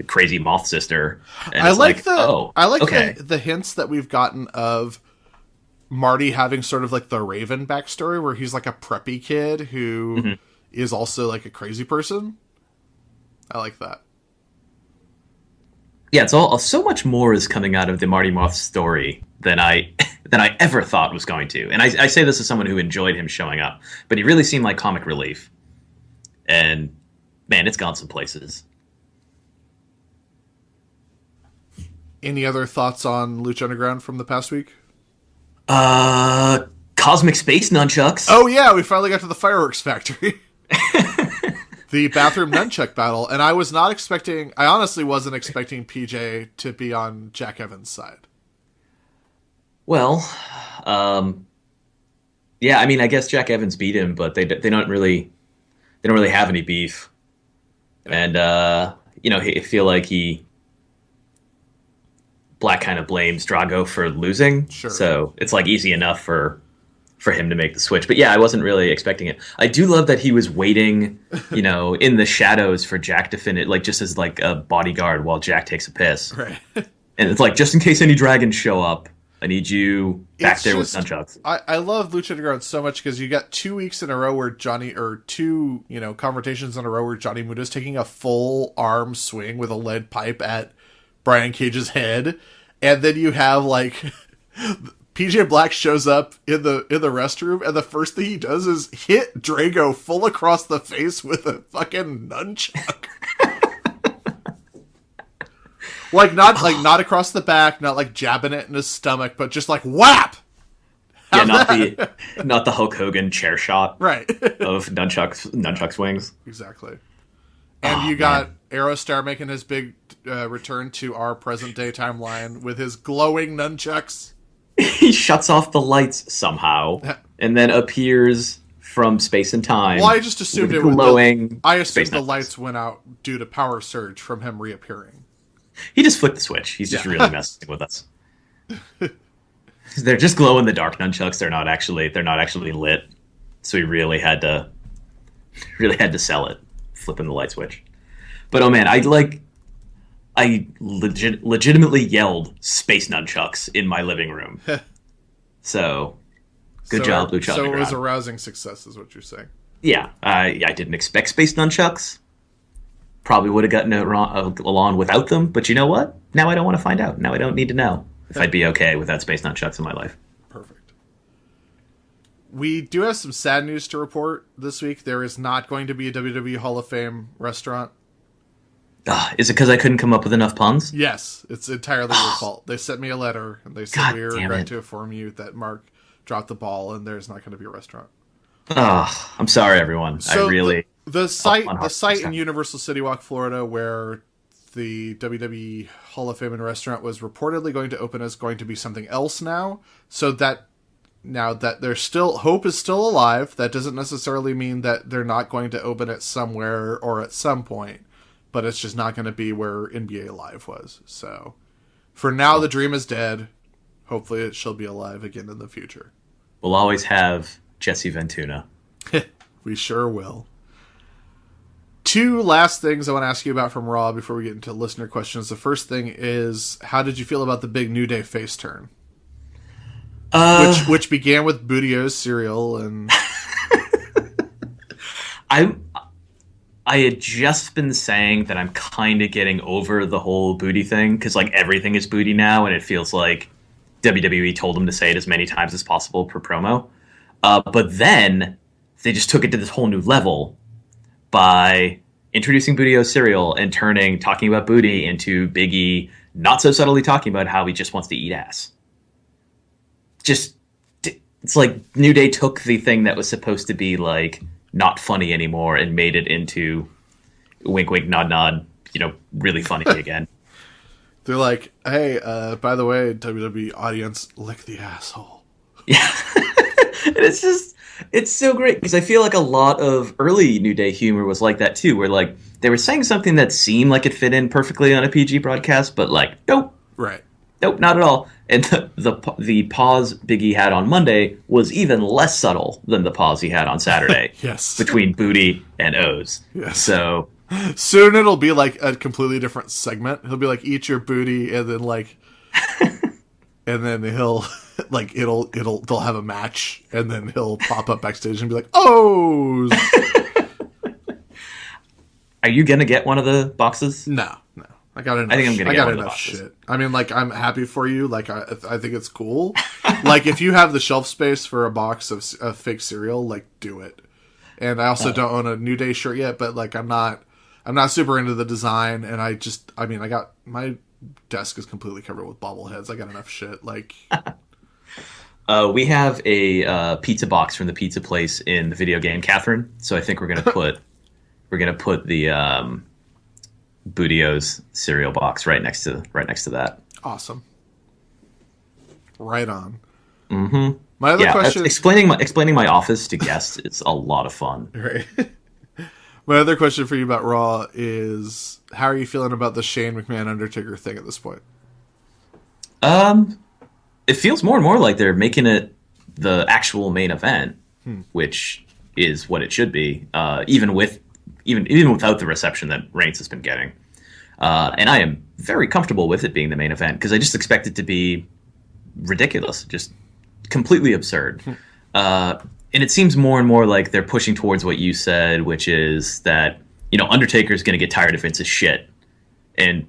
crazy moth sister. And I like okay. the hints that we've gotten of Marty having sort of, like, the Raven backstory, where he's, like, a preppy kid who is also, like, a crazy person. I like that. Yeah, it's all so much more is coming out of the Marty Moth story than I ever thought was going to. And I say this as someone who enjoyed him showing up, but he really seemed like comic relief. And man, it's gone some places. Any other thoughts on Lucha Underground from the past week? Cosmic Space Nunchucks. Oh yeah, we finally got to the fireworks factory. The bathroom nunchuck battle, and I honestly wasn't expecting PJ to be on Jack Evans' side. Well, yeah, I mean, I guess Jack Evans beat him, but they don't really have any beef, and I feel like Black kind of blames Drago for losing, sure. So it's like easy enough for him to make the switch. But yeah, I wasn't really expecting it. I do love that he was waiting, in the shadows for Jack to finish, like, just as, like, a bodyguard while Jack takes a piss. Right. And it's like, just in case any dragons show up, I need you back there with nunchucks. I love Lucha Underground so much because you got 2 weeks in a row where two confrontations in a row where Johnny Muda's taking a full arm swing with a lead pipe at Brian Cage's head. And then you have, like... PJ Black shows up in the restroom, and the first thing he does is hit Drago full across the face with a fucking nunchuck. not across the back, not like jabbing it in his stomach, but just like whap. Yeah, not the Hulk Hogan chair shot, right? Of nunchuck swings. Exactly. And you got Aerostar making his big return to our present day timeline with his glowing nunchucks. He shuts off the lights somehow, and then appears from space and time. Well, I just assumed it glowing. I assumed the lights went out due to power surge from him reappearing. He just flicked the switch. He's just really messing with us. They're just glow in the dark nunchucks. They're not actually lit. So he really had to sell it, flipping the light switch. But oh man, I legitimately yelled "Space Nunchucks" in my living room. So, good job, Lucha Underground. So it was a rousing success, is what you're saying. Yeah, I didn't expect Space Nunchucks. Probably would have gotten along without them, but you know what? Now I don't want to find out. Now I don't need to know if I'd be okay without Space Nunchucks in my life. Perfect. We do have some sad news to report this week. There is not going to be a WWE Hall of Fame restaurant. Is it because I couldn't come up with enough puns? Yes, it's entirely your fault. They sent me a letter, and they said we regret to inform you that Mark dropped the ball, and there's not going to be a restaurant. Oh, I'm sorry, everyone. So I really... The site in Universal City Walk, Florida, where the WWE Hall of Fame and restaurant was reportedly going to open, is going to be something else now. So that now that there's still hope is still alive, that doesn't necessarily mean that they're not going to open it somewhere or at some point. but it's just not going to be where NBA Live was. So for now, the dream is dead. Hopefully it shall be alive again in the future. We'll always have Jesse Ventuna. We sure will. 2 last things I want to ask you about from Raw before we get into listener questions. The first thing is, how did you feel about the big New Day face turn? Which began with Boudio's cereal and... I had just been saying that I'm kind of getting over the whole booty thing, because like everything is booty now, and it feels like WWE told them to say it as many times as possible per promo. But then they just took it to this whole new level by introducing Boudio's cereal and talking about booty into Big E not so subtly talking about how he just wants to eat ass. It's like New Day took the thing that was supposed to be like not funny anymore and made it into wink, wink, nod, nod, really funny again. They're like, hey, by the way, WWE audience, lick the asshole. Yeah. And it's so great, because I feel like a lot of early New Day humor was like that too, where like they were saying something that seemed like it fit in perfectly on a PG broadcast, but like, nope. Right. Nope, not at all. And the pause Big E had on Monday was even less subtle than the pause he had on Saturday. Yes. Between booty and O's. Yes. So soon it'll be like a completely different segment. He'll be like, eat your booty, and then like and then he'll like they'll have a match, and then he'll pop up backstage and be like, O's. Are you gonna get one of the boxes? No. I got enough. I think I'm gonna get one of the enough boxes. shit. I mean, like, I'm happy for you. Like, I think it's cool. Like, if you have the shelf space for a box of fake cereal, like, do it. And I also don't own a New Day shirt yet, but like, I'm not super into the design, and I got my desk is completely covered with bobbleheads. I got enough shit. Like, we have a pizza box from the pizza place in the video game Catherine. So I think we're gonna put the Boudio's cereal box right next to that. Awesome. Right on. Mm-hmm. My other question, explaining my office to guests is a lot of fun. Right. My other question for you about Raw is, how are you feeling about the Shane McMahon Undertaker thing at this point? It feels more and more like they're making it the actual main event, which is what it should be. Even without the reception that Reigns has been getting. And I am very comfortable with it being the main event, because I just expect it to be ridiculous, just completely absurd. And it seems more and more like they're pushing towards what you said, which is that, Undertaker's going to get tired of Vince's shit and,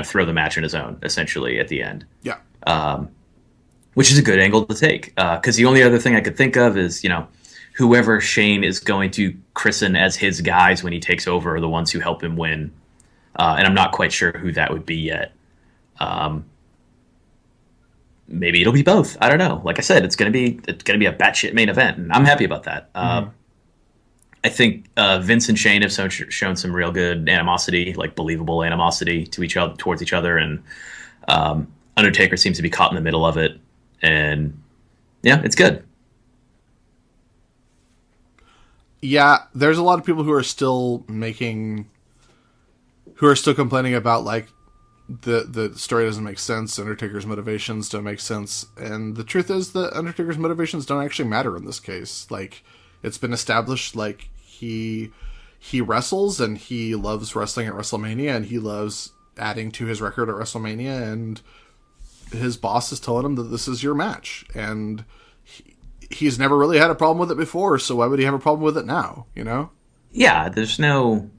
throw the match on his own, essentially, at the end. Yeah. Which is a good angle to take. Because the only other thing I could think of is, whoever Shane is going to christen as his guys when he takes over are the ones who help him win. And I'm not quite sure who that would be yet. Maybe it'll be both. I don't know. Like I said, it's gonna be a batshit main event, and I'm happy about that. I think Vince and Shane have shown some real good animosity, like believable animosity to each other, towards each other, and Undertaker seems to be caught in the middle of it, and yeah, it's good. Yeah, there's a lot of people who are still complaining about, like, the story doesn't make sense, Undertaker's motivations don't make sense, and the truth is that Undertaker's motivations don't actually matter in this case. Like, it's been established, like, he wrestles, and he loves wrestling at WrestleMania, and he loves adding to his record at WrestleMania, and his boss is telling him that this is your match, and he's never really had a problem with it before, so why would he have a problem with it now, Yeah, there's no...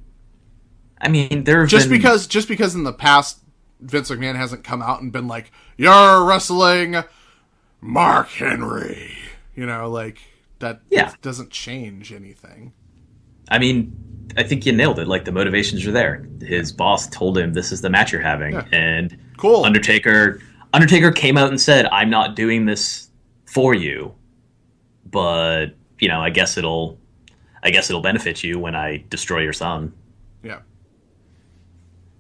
I mean, because in the past Vince McMahon hasn't come out and been like, "You're wrestling Mark Henry," like that. Yeah. Doesn't change anything. I mean, I think you nailed it. Like, the motivations are there. His boss told him, "This is the match you're having," and cool. Undertaker came out and said, "I'm not doing this for you, but I guess it'll benefit you when I destroy your son." Yeah.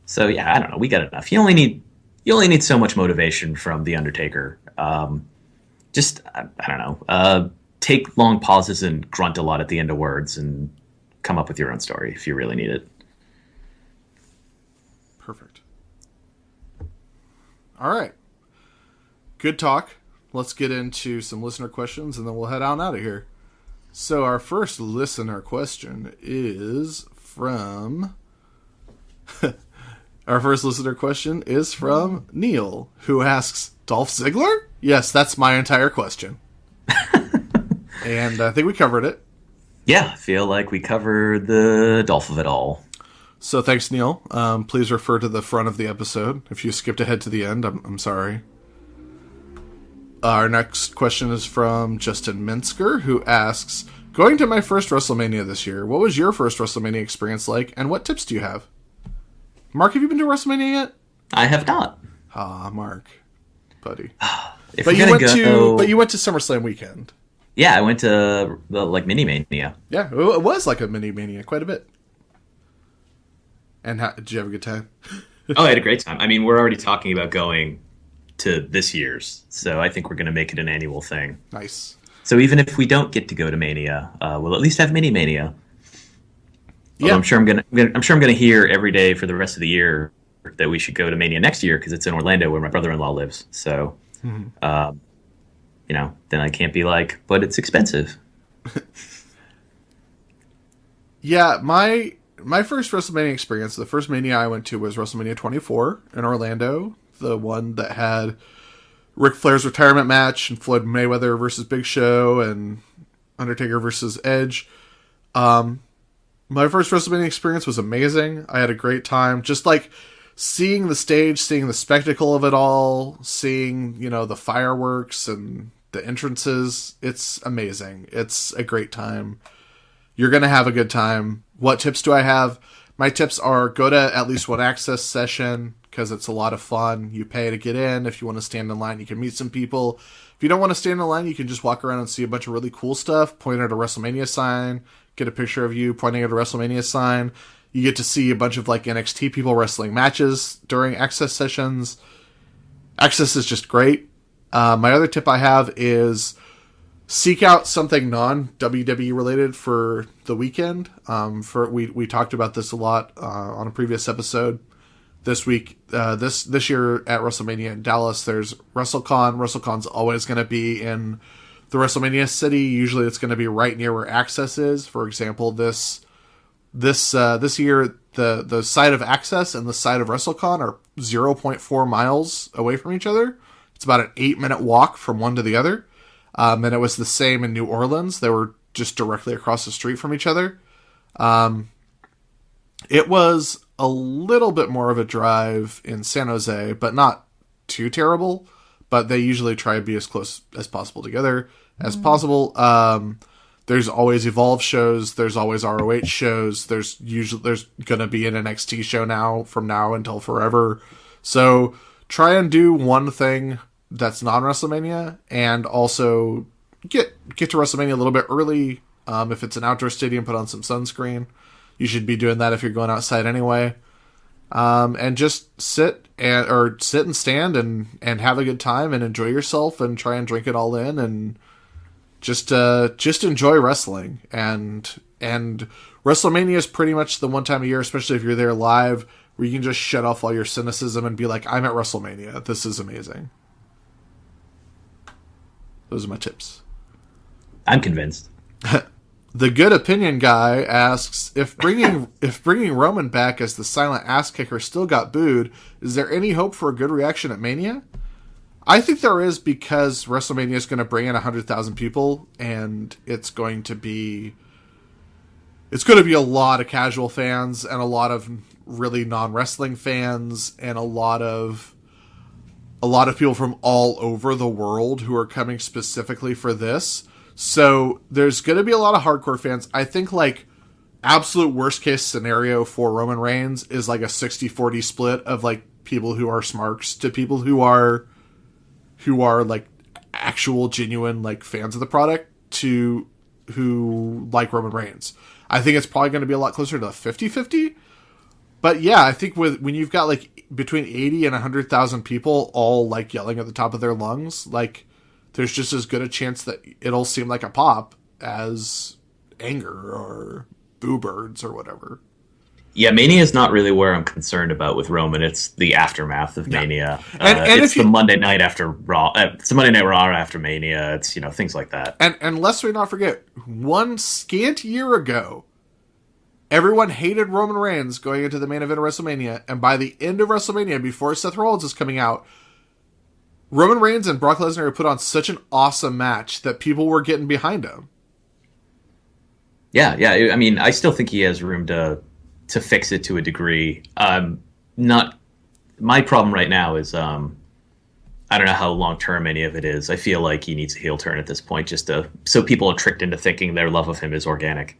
So yeah, I don't know. We got enough. You only need so much motivation from the Undertaker. I don't know. Take long pauses and grunt a lot at the end of words, and come up with your own story if you really need it. Perfect. All right. Good talk. Let's get into some listener questions, and then we'll head on out of here. So our first listener question is from... Neil, who asks, Dolph Ziggler? Yes, that's my entire question. And I think we covered it. Yeah, I feel like we covered the Dolph of it all. So thanks, Neil. Please refer to the front of the episode. If you skipped ahead to the end, I'm sorry. Our next question is from Justin Minsker, who asks, going to my first WrestleMania this year, what was your first WrestleMania experience like, and what tips do you have? Mark, have you been to WrestleMania yet? I have not. Mark, buddy. But you went to SummerSlam weekend. Yeah, I went to the Mini Mania. Yeah, it was like a Mini Mania, quite a bit. And did you have a good time? Oh, I had a great time. I mean, we're already talking about going to this year's, so I think we're going to make it an annual thing. Nice. So even if we don't get to go to Mania, we'll at least have Mini Mania. Yeah, I'm sure I'm gonna hear every day for the rest of the year that we should go to Mania next year because it's in Orlando where my brother-in-law lives. So, then I can't be like, but it's expensive. Yeah, my first WrestleMania experience, the first Mania I went to was WrestleMania 24 in Orlando, the one that had Ric Flair's retirement match and Floyd Mayweather versus Big Show and Undertaker versus Edge. My first WrestleMania experience was amazing. I had a great time. Just like seeing the stage, seeing the spectacle of it all, seeing, the fireworks and the entrances. It's amazing. It's a great time. You're going to have a good time. What tips do I have? My tips are go to at least one access session because it's a lot of fun. You pay to get in. If you want to stand in line, you can meet some people. If you don't want to stand in line, you can just walk around and see a bunch of really cool stuff. Point at a WrestleMania sign. Get a picture of you pointing at a WrestleMania sign. You get to see a bunch of NXT people wrestling matches during access sessions. Access is just great. My other tip I have is seek out something non-WWE related for the weekend. We talked about this a lot on a previous episode. This week, this year at WrestleMania in Dallas, there's WrestleCon. WrestleCon's always going to be in the WrestleMania city. Usually it's going to be right near where Access is. For example, this year, the site of Access and the site of WrestleCon are 0.4 miles away from each other. It's about an 8-minute walk from one to the other. And it was the same in New Orleans. They were just directly across the street from each other. It was a little bit more of a drive in San Jose, but not too terrible. But they usually try to be as close as possible together as possible. There's always Evolve shows. There's always ROH shows. There's going to be an NXT show from now until forever. So try and do one thing that's non-WrestleMania, and also get to WrestleMania a little bit early. If it's an outdoor stadium, put on some sunscreen. You should be doing that if you're going outside anyway. And just sit and stand and have a good time and enjoy yourself and try and drink it all in and just enjoy wrestling. And WrestleMania is pretty much the one time a year, especially if you're there live, where you can just shut off all your cynicism and be like, I'm at WrestleMania. This is amazing. Those are my tips. I'm convinced. The Good Opinion Guy asks, if bringing Roman back as the silent ass kicker still got booed, is there any hope for a good reaction at Mania? I think there is, because WrestleMania is going to bring in 100,000 people, and it's going to be a lot of casual fans and a lot of really non-wrestling fans and a lot of people from all over the world who are coming specifically for this. So there's going to be a lot of hardcore fans. I think absolute worst case scenario for Roman Reigns is a 60-40 split of people who are smarks to people who are actual genuine fans of the product to who like Roman Reigns. I think it's probably going to be a lot closer to 50-50. But yeah, I think when you've got between 80 and 100,000 people all yelling at the top of their lungs, there's just as good a chance that it'll seem like a pop as anger or boo birds or whatever. Yeah, Mania is not really where I'm concerned about with Roman. It's the aftermath of Mania. And it's the Monday night after Raw. It's the Monday Night Raw after Mania. It's, things like that. And lest we not forget, one scant year ago, everyone hated Roman Reigns going into the main event of WrestleMania, and by the end of WrestleMania, before Seth Rollins is coming out, Roman Reigns and Brock Lesnar put on such an awesome match that people were getting behind him. Yeah. I mean, I still think he has room to fix it to a degree. Not my problem right now is I don't know how long term any of it is. I feel like he needs a heel turn at this point, just so people are tricked into thinking their love of him is organic.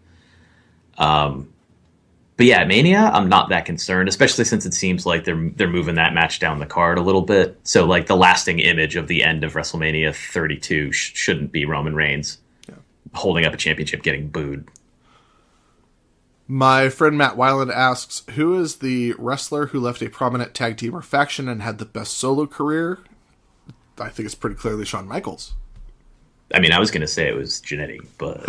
But yeah, Mania, I'm not that concerned, especially since it seems like they're moving that match down the card a little bit. So like the lasting image of the end of WrestleMania 32 shouldn't be Roman Reigns holding up a championship getting booed. My friend Matt Weiland asks, who is the wrestler who left a prominent tag team or faction and had the best solo career? I think it's pretty clearly Shawn Michaels. I mean, I was going to say it was Jannetty, but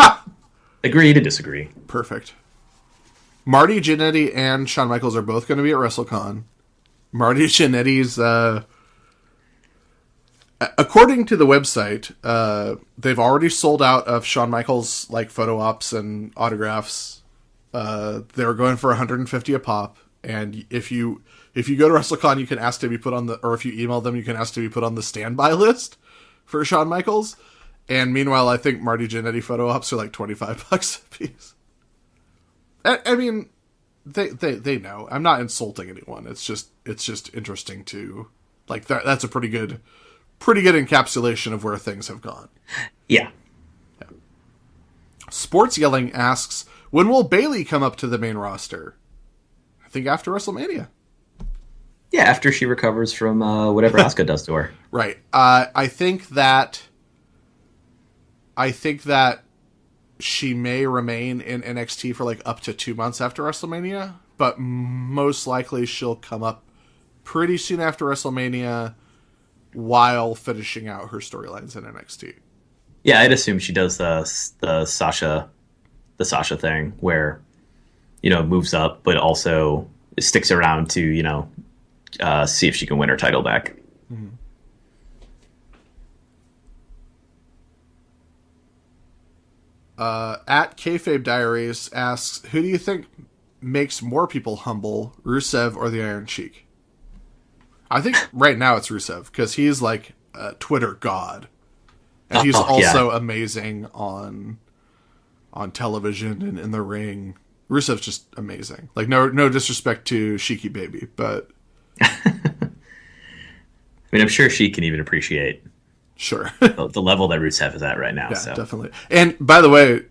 agree to disagree. Perfect. Marty Jannetty and Shawn Michaels are both going to be at WrestleCon. Marty Jannetty's, according to the website, they've already sold out of Shawn Michaels like photo ops and autographs. They're going for $150 a pop, and if you go to WrestleCon, you can ask to be put on or if you email them, you can ask to be put on the standby list for Shawn Michaels. And meanwhile, I think Marty Jannetty photo ops are like $25 a piece. I mean, they know. I'm not insulting anyone. It's just interesting to like that. That's a pretty good encapsulation of where things have gone. Yeah. Sports Yelling asks, when will Bayley come up to the main roster? I think after WrestleMania. Yeah, after she recovers from whatever Asuka does to her. Right. I think that she may remain in NXT for like up to 2 months after WrestleMania, but most likely she'll come up pretty soon after WrestleMania while finishing out her storylines in NXT. Yeah, I'd assume she does the Sasha thing where, moves up, but also sticks around to, see if she can win her title back. Mm-hmm. At Kayfabe Diaries asks, who do you think makes more people humble, Rusev or the Iron Sheik? I think right now it's Rusev, because he's like a Twitter god. And he's also amazing on television and in the ring. Rusev's just amazing. Like, no disrespect to Sheiky Baby, but... I mean, I'm sure she can even appreciate... Sure. the level that Rusev is at right now. Yeah, so. Definitely. And by the way,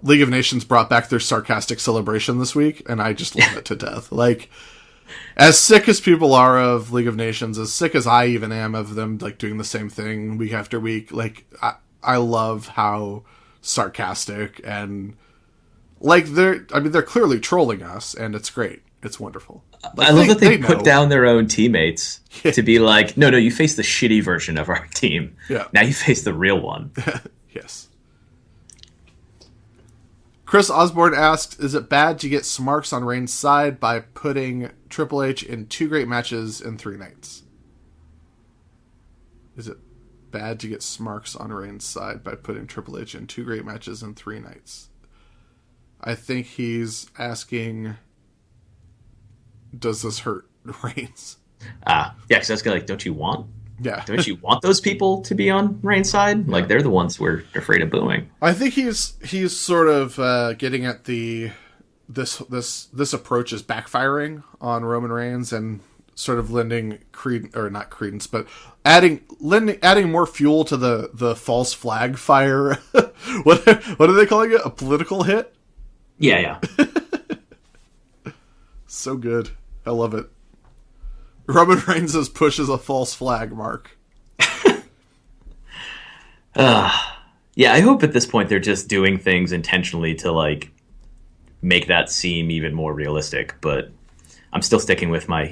League of Nations brought back their sarcastic celebration this week, and I just love it to death. Like, as sick as people are of League of Nations, as sick as I even am of them like doing the same thing week after week, like I love how sarcastic and like they're clearly trolling us, and it's great. It's wonderful. Like, I love that they put down their own teammates to be like, no, you face the shitty version of our team. Yeah. Now you face the real one. Yes. Chris Osborne asks, is it bad to get smarks on Reigns' side by putting Triple H in 2 great matches in 3 nights? Is it bad to get smarks on Reigns' side by putting Triple H in 2 great matches in 3 nights? I think he's asking... does this hurt Reigns? Yeah, because I was like, don't you want those people to be on Reigns' side? Like, they're the ones we're afraid of booing. I think he's sort of getting at this approach is backfiring on Roman Reigns and sort of lending not credence, but adding more fuel to the false flag fire. What are they calling it? A political hit? Yeah. So good. I love it. Roman Reigns' push is a false flag, Mark. Yeah, I hope at this point they're just doing things intentionally to like make that seem even more realistic, but I'm still sticking with my,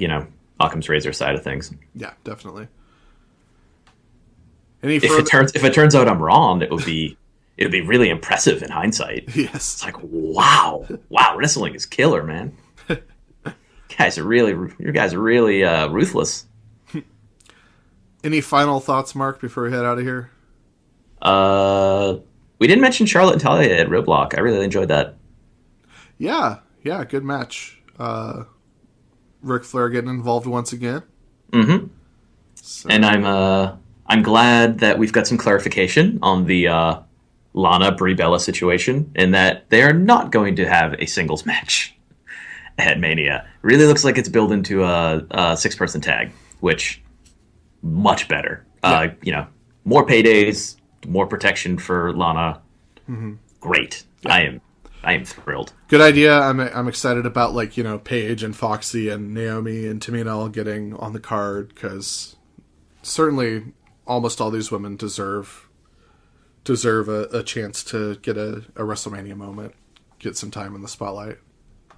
Occam's razor side of things. Yeah, definitely. If it turns out I'm wrong, it it'd be really impressive in hindsight. Yes. It's like, wow, wrestling is killer, man. You guys are really ruthless. Any final thoughts, Mark, before we head out of here? We didn't mention Charlotte and Talia at Roadblock. I really enjoyed that. Yeah, good match. Ric Flair getting involved once again. Mm-hmm. So. And I'm glad that we've got some clarification on the Lana Brie Bella situation, and that they are not going to have a singles match at Mania. Really looks like it's built into a 6-person tag, which much better. Yeah. More paydays, more protection for Lana. Mm-hmm. Great. Yeah. I am thrilled. Good idea. I'm excited about Paige and Foxy and Naomi and Tamina all getting on the card, because certainly almost all these women deserve a chance to get a WrestleMania moment, get some time in the spotlight.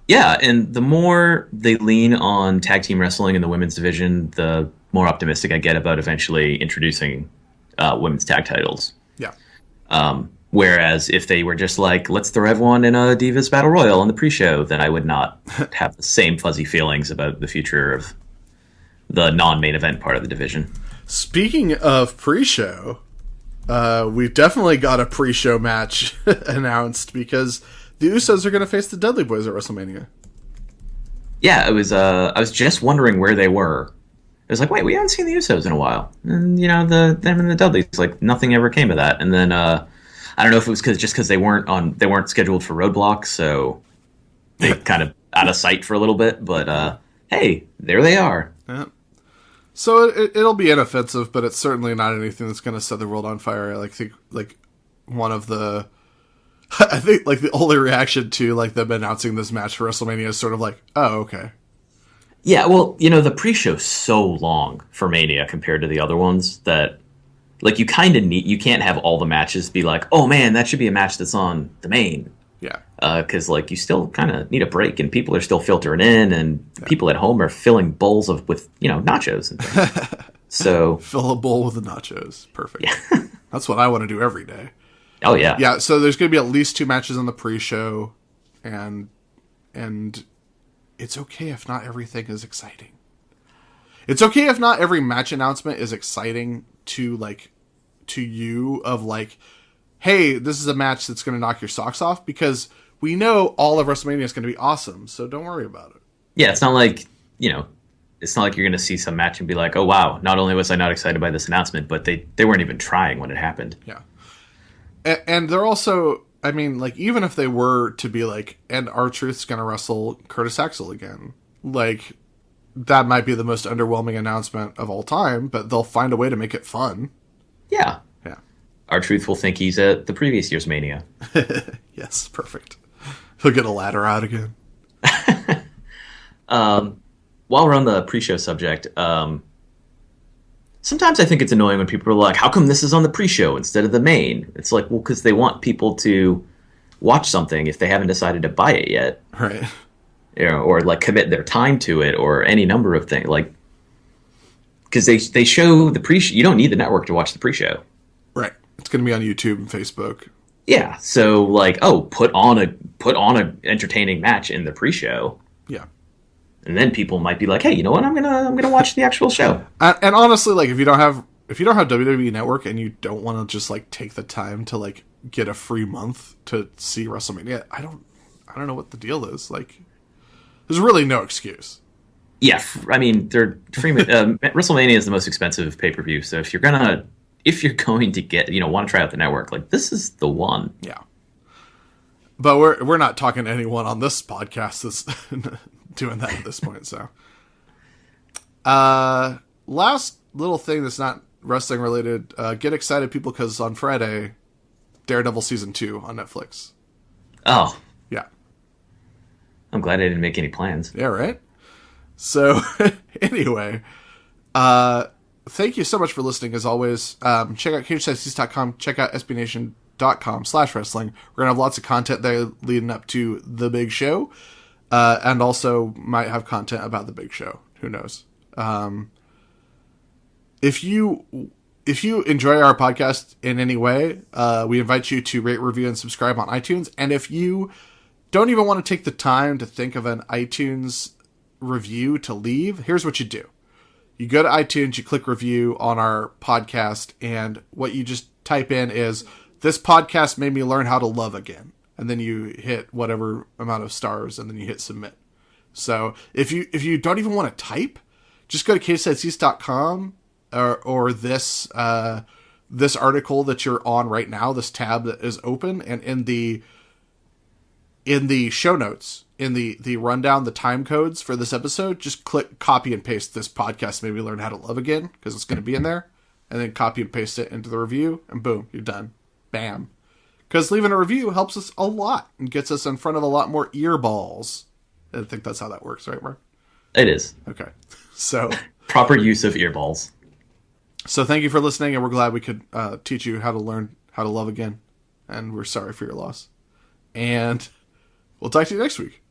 Yeah, and the more they lean on tag team wrestling in the women's division, the more optimistic I get about eventually introducing women's tag titles. Yeah. Whereas if they were just like, let's throw everyone in a Divas Battle Royal on the pre-show, then I would not have the same fuzzy feelings about the future of the non-main event part of the division. Speaking of pre-show, we've definitely got a pre-show match announced, because the Usos are going to face the Dudley Boys at WrestleMania. Yeah, I was just wondering where they were. It was like, wait, we haven't seen the Usos in a while. And, them and the Dudleys, like, nothing ever came of that. And then, I don't know if it was because they weren't scheduled for Roadblock, so they kind of out of sight for a little bit. But hey, there they are. Yeah. So it'll be inoffensive, but it's certainly not anything that's going to set the world on fire. I think one of the, I think the only reaction to them announcing this match for WrestleMania is sort of like, oh, okay. Yeah, well, the pre-show's so long for Mania compared to the other ones that. You kind of you can't have all the matches be like, oh man, that should be a match that's on the main. Yeah. Because you still kind of need a break, and people are still filtering in, and people at home are filling bowls with nachos and things. So fill a bowl with the nachos. Perfect. Yeah. That's what I want to do every day. Oh yeah. Yeah. So there's going to be at least 2 matches on the pre-show, and it's okay if not everything is exciting. It's okay if not every match announcement is exciting to you of hey, this is a match that's going to knock your socks off, because we know all of WrestleMania is going to be awesome, so don't worry about it. Yeah, it's not like, it's not like you're going to see some match and be like, oh wow, not only was I not excited by this announcement, but they weren't even trying when it happened. Yeah. And they're also, even if they were to be and R-Truth's going to wrestle Curtis Axel again, that might be the most underwhelming announcement of all time, but they'll find a way to make it fun. Yeah. Yeah. R-Truth will think he's at the previous year's Mania. Yes, perfect. He'll get a ladder out again. While we're on the pre-show subject, sometimes I think it's annoying when people are like, how come this is on the pre-show instead of the main? It's like, well, because they want people to watch something if they haven't decided to buy it yet. Right. Or commit their time to it, or any number of things. Because they show the pre-show. You don't need the network to watch the pre-show. Right. It's going to be on YouTube and Facebook. Yeah. So put on a entertaining match in the pre-show. Yeah. And then people might be like, hey, you know what? I'm gonna watch the actual show. And honestly, if you don't have WWE Network and you don't want to just take the time to get a free month to see WrestleMania, I don't know what the deal is. There's really no excuse. Yeah, they're free. WrestleMania is the most expensive pay-per-view, so if you're going to get, want to try out the network, this is the one. Yeah. But we're not talking to anyone on this podcast that's doing that at this point. So, last little thing that's not wrestling related. Get excited, people, because on Friday, Daredevil season 2 on Netflix. Oh. Yeah. I'm glad I didn't make any plans. Yeah, right? So, anyway, thank you so much for listening, as always. Check out CageSideSeats.com. Check out SBNation.com/wrestling. We're going to have lots of content there leading up to the big show, and also might have content about the big show. Who knows? If you if you enjoy our podcast in any way, we invite you to rate, review, and subscribe on iTunes. And if you don't even want to take the time to think of an iTunes review to leave, here's what you do. You go to iTunes, you click review on our podcast, and what you just type in is, "This podcast made me learn how to love again." And then you hit whatever amount of stars, and then you hit submit. So if you don't even want to type, just go to casesideceast.com or this this article that you're on right now, this tab that is open, and in the show notes, in the rundown, the time codes for this episode, just click copy and paste "This podcast made me learn how to love again," because it's going to be in there, and then copy and paste it into the review, and boom, you're done. Bam. Because leaving a review helps us a lot and gets us in front of a lot more earballs. I think that's how that works, right, Mark? It is. Okay. So proper use of earballs. So thank you for listening, and we're glad we could teach you how to learn how to love again. And we're sorry for your loss. And we'll talk to you next week.